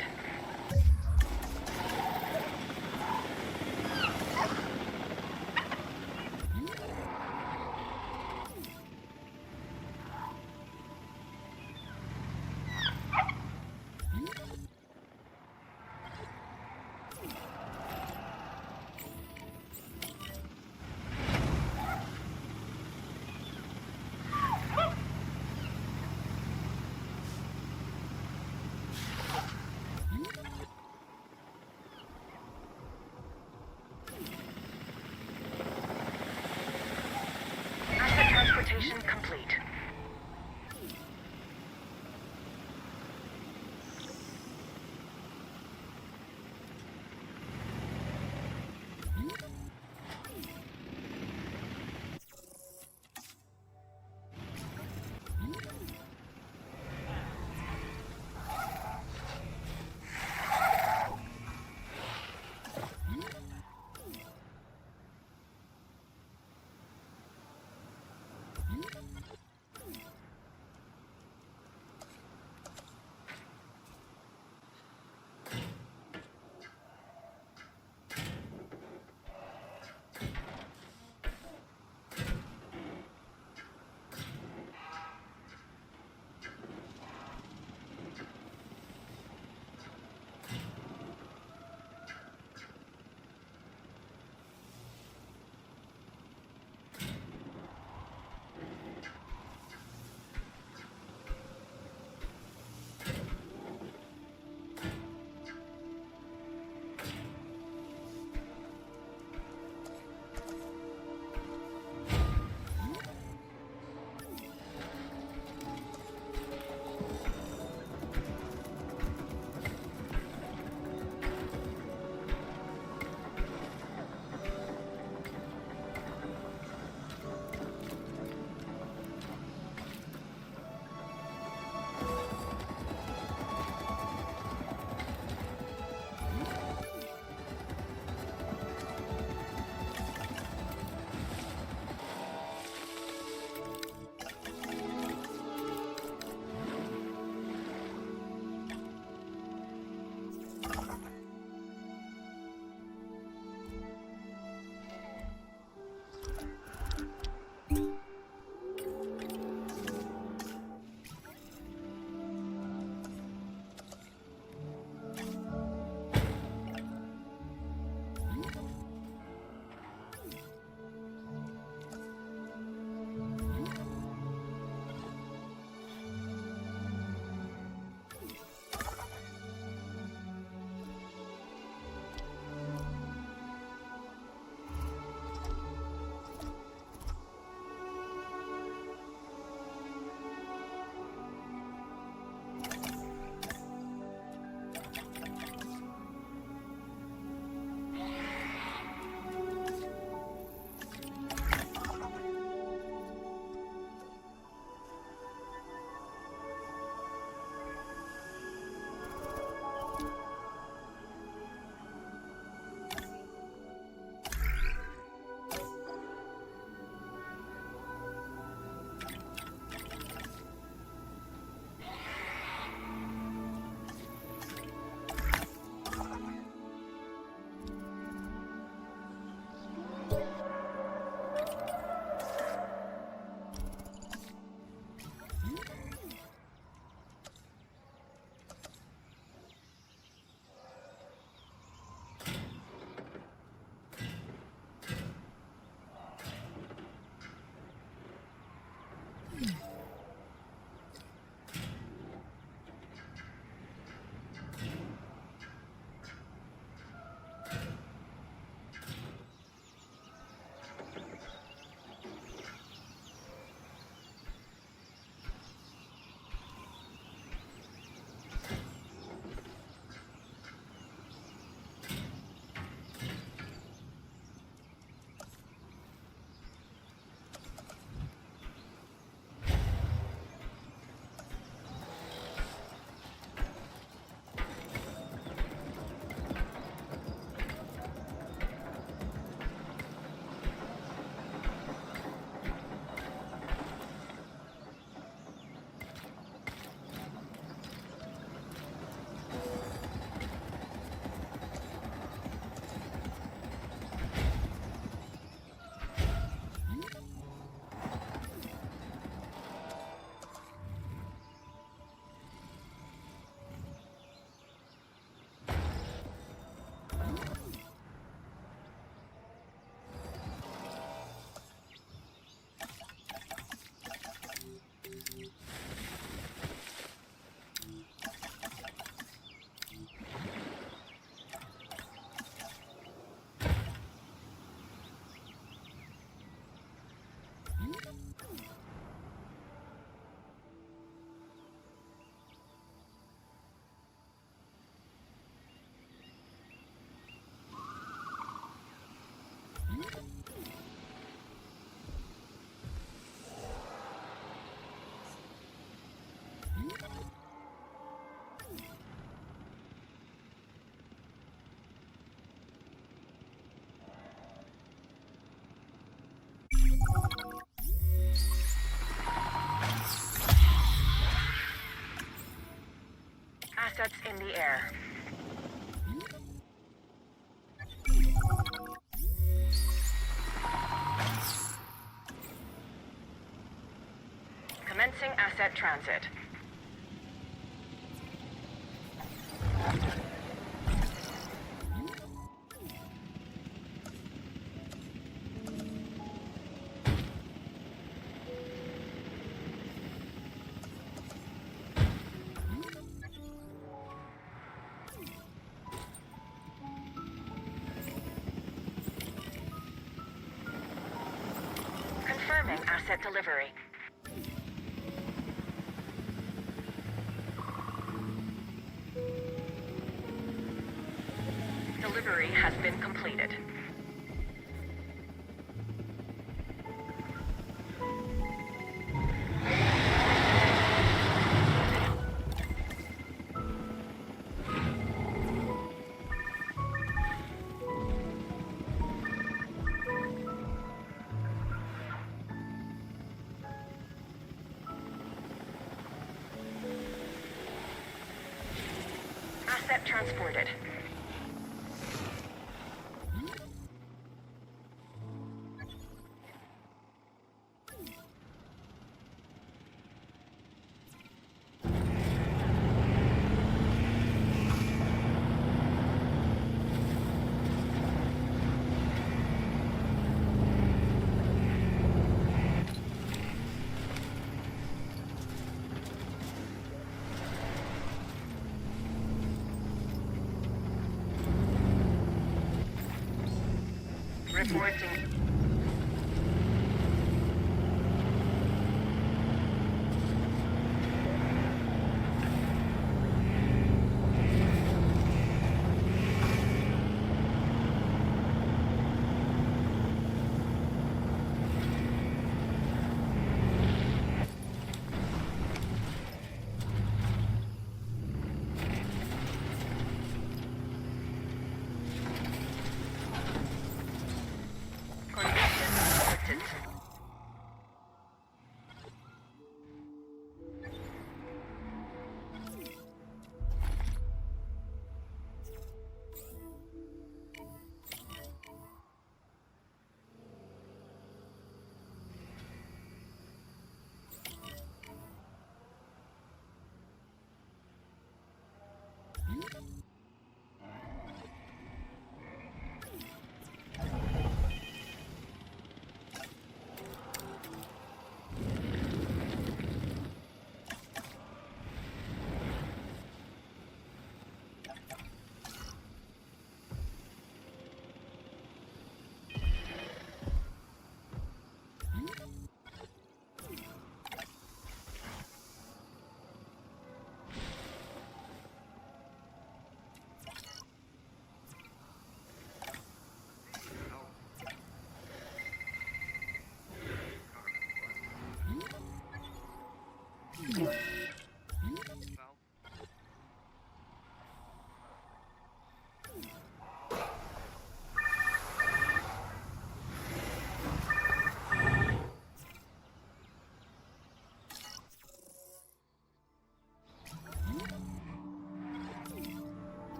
Assets in the air. Commencing asset transit. Confirming asset delivery. Delivery has been completed. Asset transported. Reporting.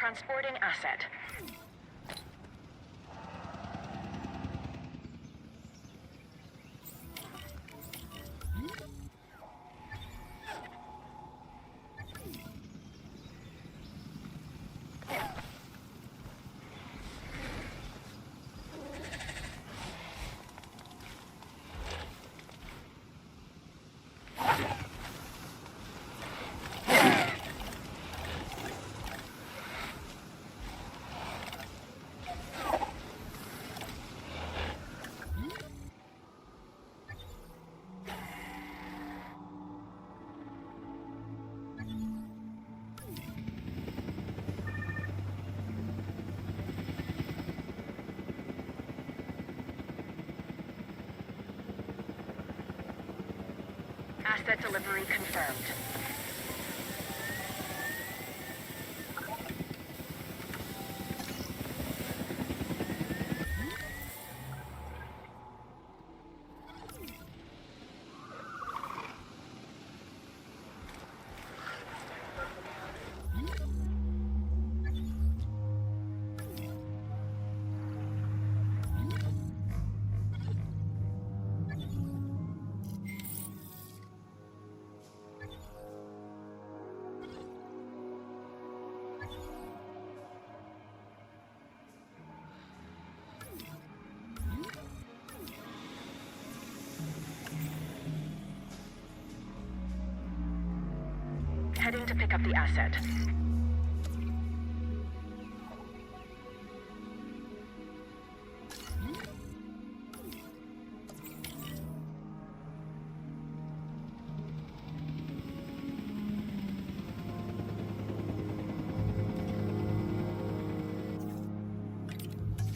Transporting asset. Asset delivery confirmed. Heading to pick up the asset.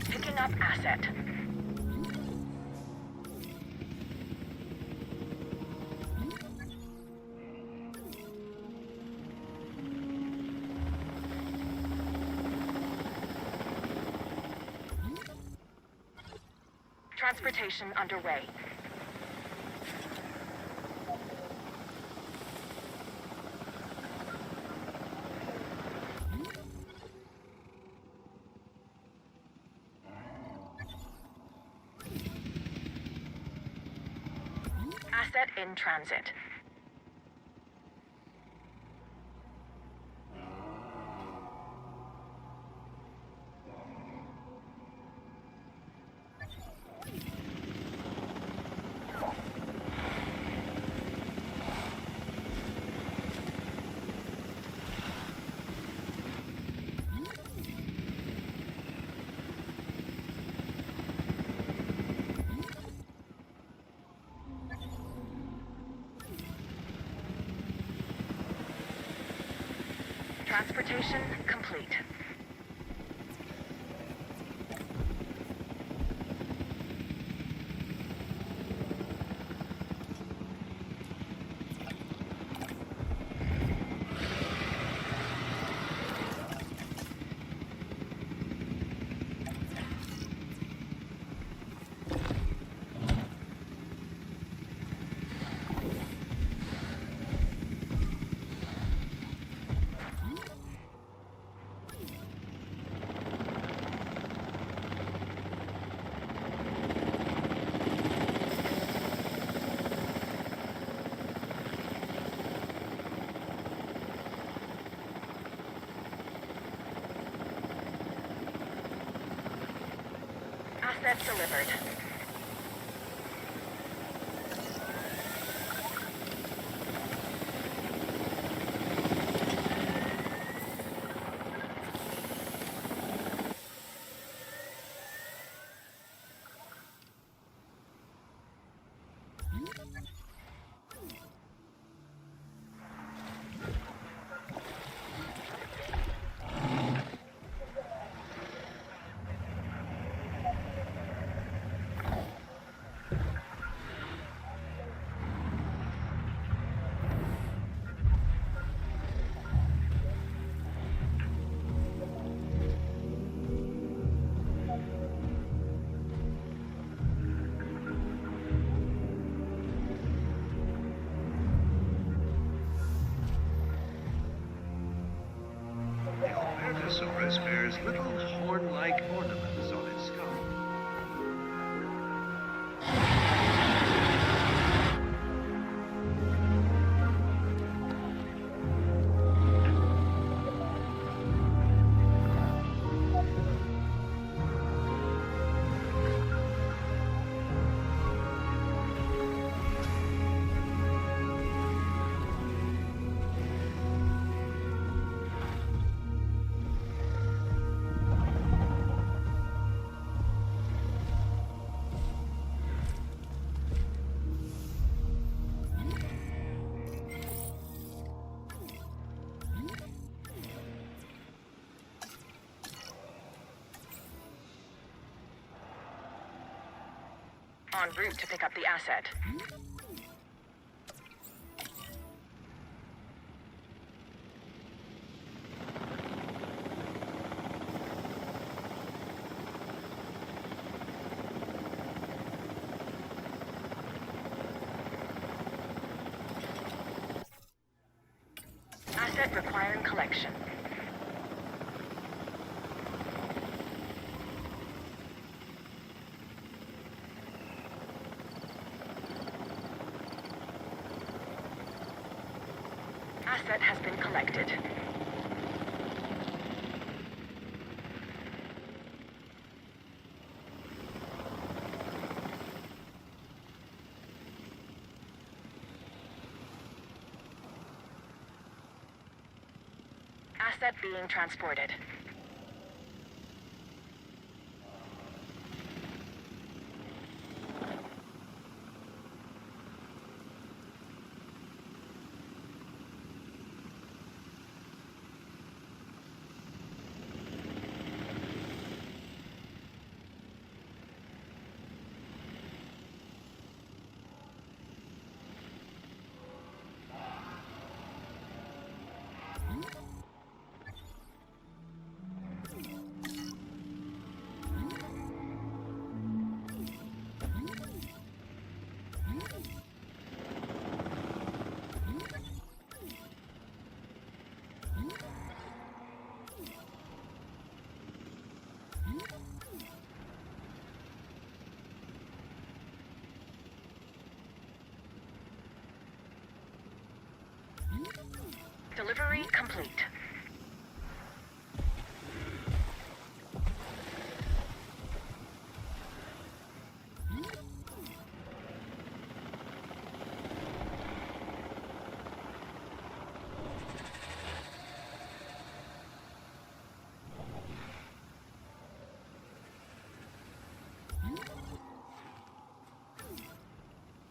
Picking up asset. Transportation underway. Asset in transit. Transportation complete. Asset delivered. Allosaurus bears little horn-like ornaments on its skull. En route to pick up the asset. Asset requiring collection. Asset has been collected. Asset being transported. Delivery complete.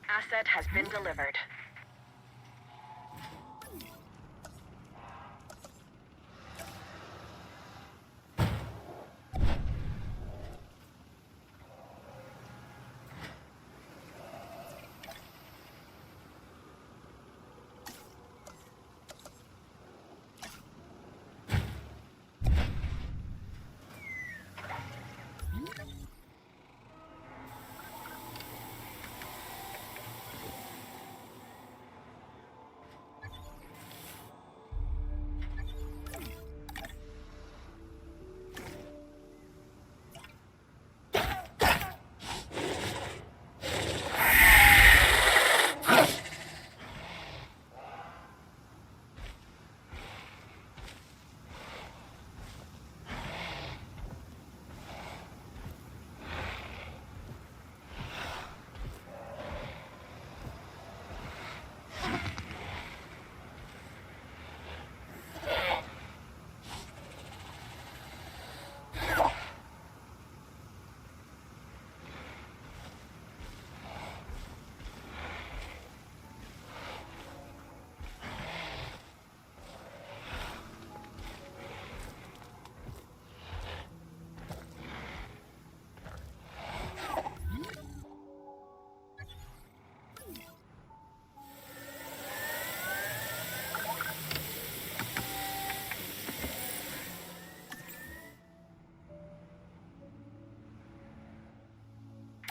Asset has been delivered.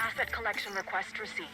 Asset collection request received.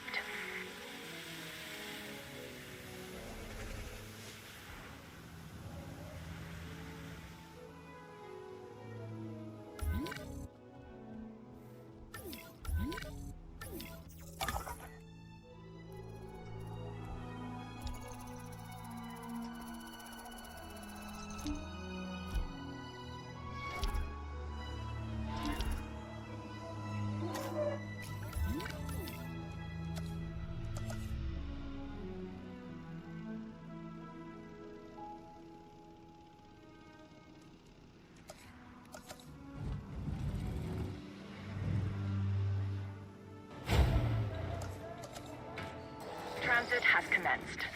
commenced.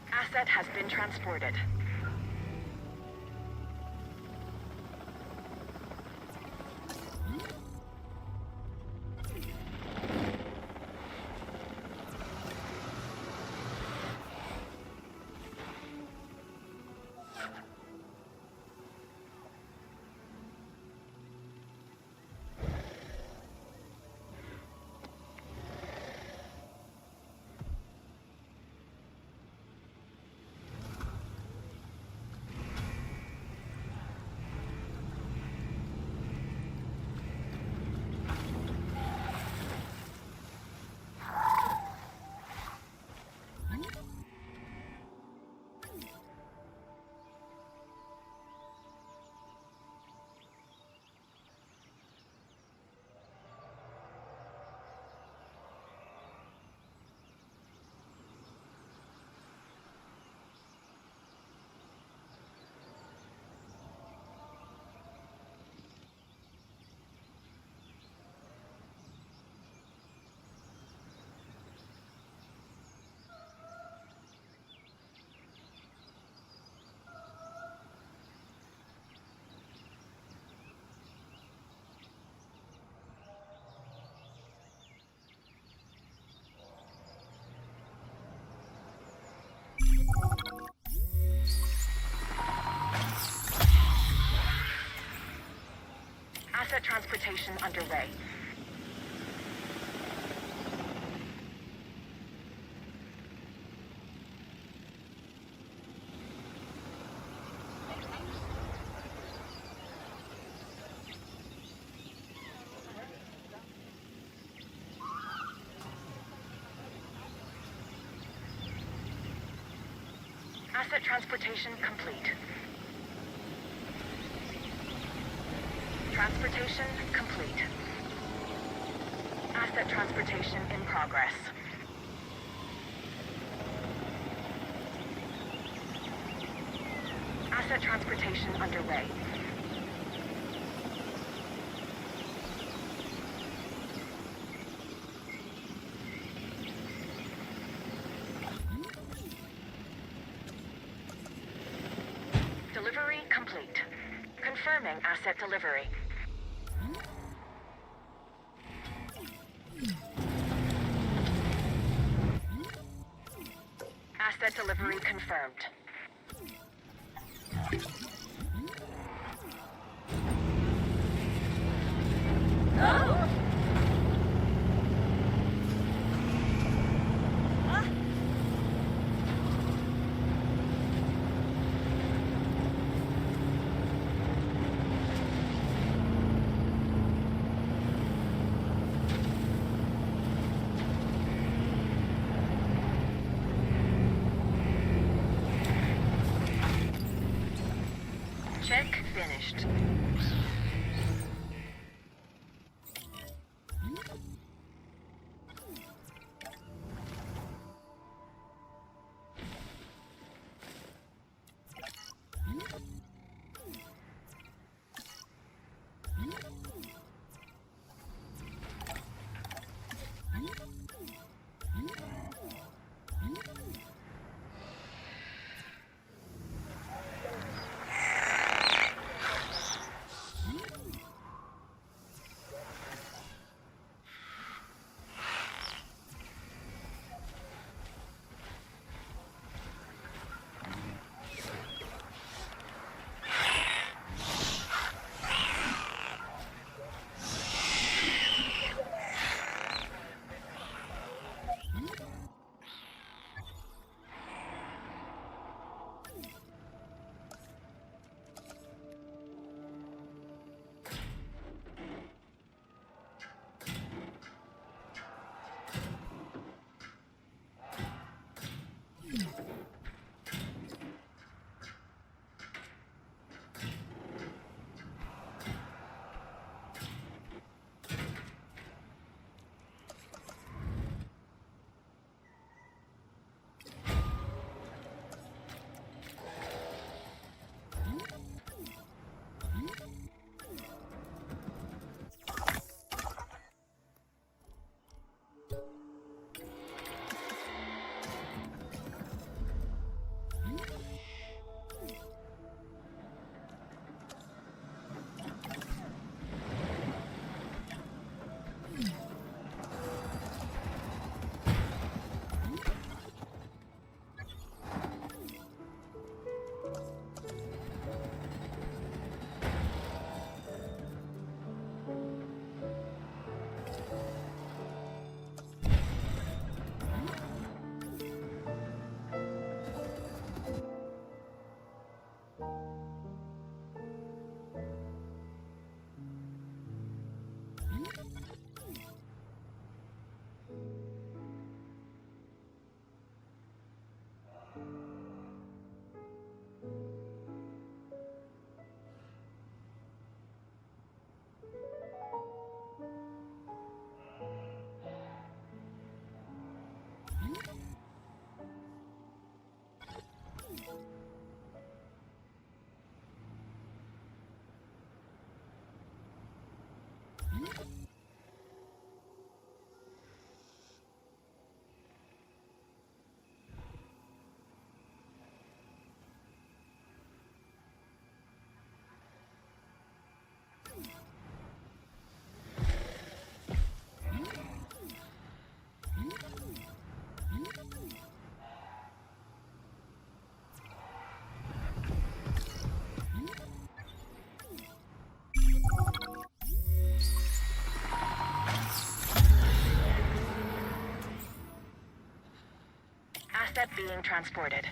Asset has been transported. Asset transportation underway. Asset transportation complete. Transportation complete. Asset transportation in progress. Asset transportation underway. Delivery complete. Confirming asset delivery. Asset delivery confirmed. Check finished. Asset being transported.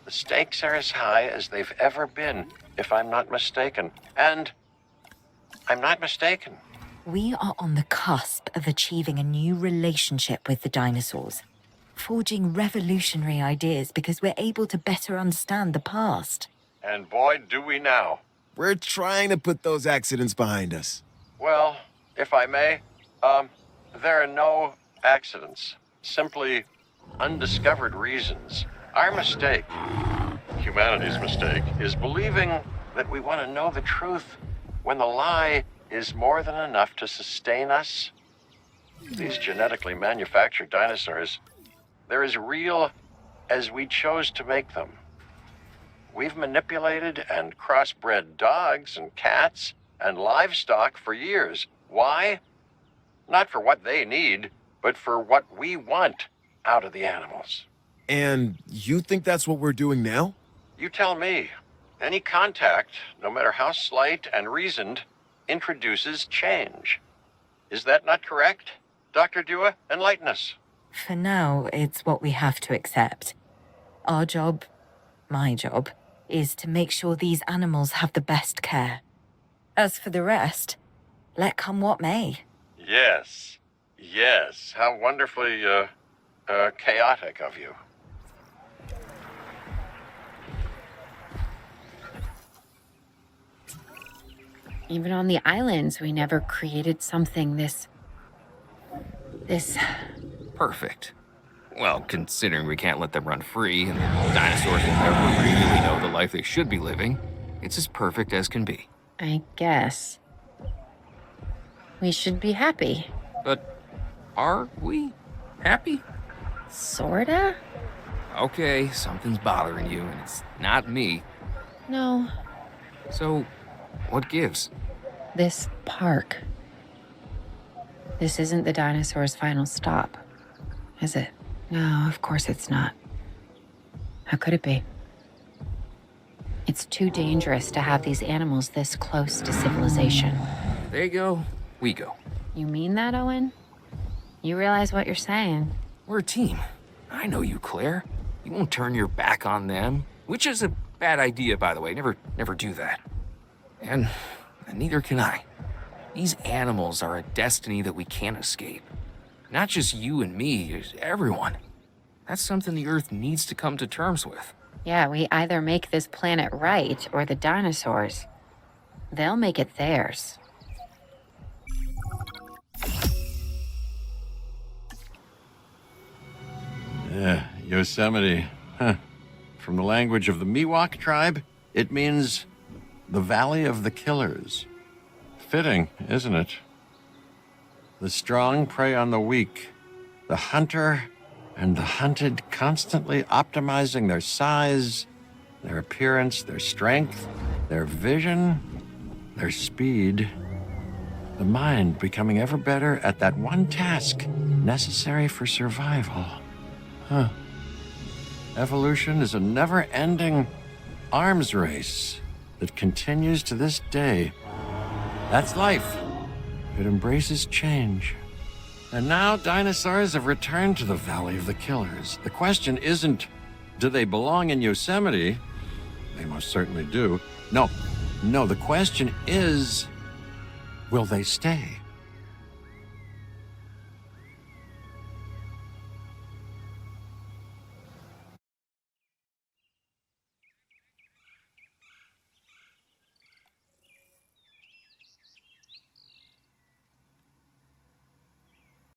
The stakes are as high as they've ever been, if I'm not mistaken. And I'm not mistaken. We are on the cusp of achieving a new relationship with the dinosaurs, forging revolutionary ideas because we're able to better understand the past. And boy, do we now. We're trying to put those accidents behind us. Well, if I may, there are no accidents. Simply undiscovered reasons. Our mistake, humanity's mistake, is believing that we want to know the truth when the lie is more than enough to sustain us. These genetically manufactured dinosaurs, they're as real as we chose to make them. We've manipulated and crossbred dogs and cats and livestock for years. Why? Not for what they need, but for what we want out of the animals. And you think that's what we're doing now? You tell me. Any contact, no matter how slight and reasoned, introduces change. Is that not correct? Dr. Dua, enlighten us. For now, it's what we have to accept. Our job, my job, is to make sure these animals have the best care. As for the rest, let come what may. Yes. Yes. How wonderfully, chaotic of you. Even on the islands, we never created something this... Perfect. Well, considering we can't let them run free and the dinosaurs will never really know the life they should be living, it's as perfect as can be. I guess. We should be happy. But are we happy? Sorta? Okay, something's bothering you, and it's not me. No. So, what gives? This park. This isn't the dinosaur's final stop, is it? No, of course it's not. How could it be? It's too dangerous to have these animals this close to civilization. They go, we go. You mean that, Owen? You realize what you're saying? We're a team. I know you, Claire. You won't turn your back on them, which is a bad idea, by the way. Never do that. And neither can I. These animals are a destiny that we can't escape. Not just you and me, everyone. That's something the Earth needs to come to terms with. Yeah, we either make this planet right or the dinosaurs. They'll make it theirs. Yeah, Yosemite. Huh. From the language of the Miwok tribe, it means the Valley of the Killers. Fitting, isn't it? The strong prey on the weak, the hunter and the hunted constantly optimizing their size, their appearance, their strength, their vision, their speed. The mind becoming ever better at that one task necessary for survival. Huh. Evolution is a never-ending arms race that continues to this day. That's life. It embraces change. And now dinosaurs have returned to the Valley of the Killers. The question isn't, do they belong in Yosemite? They most certainly do. No, the question is, will they stay?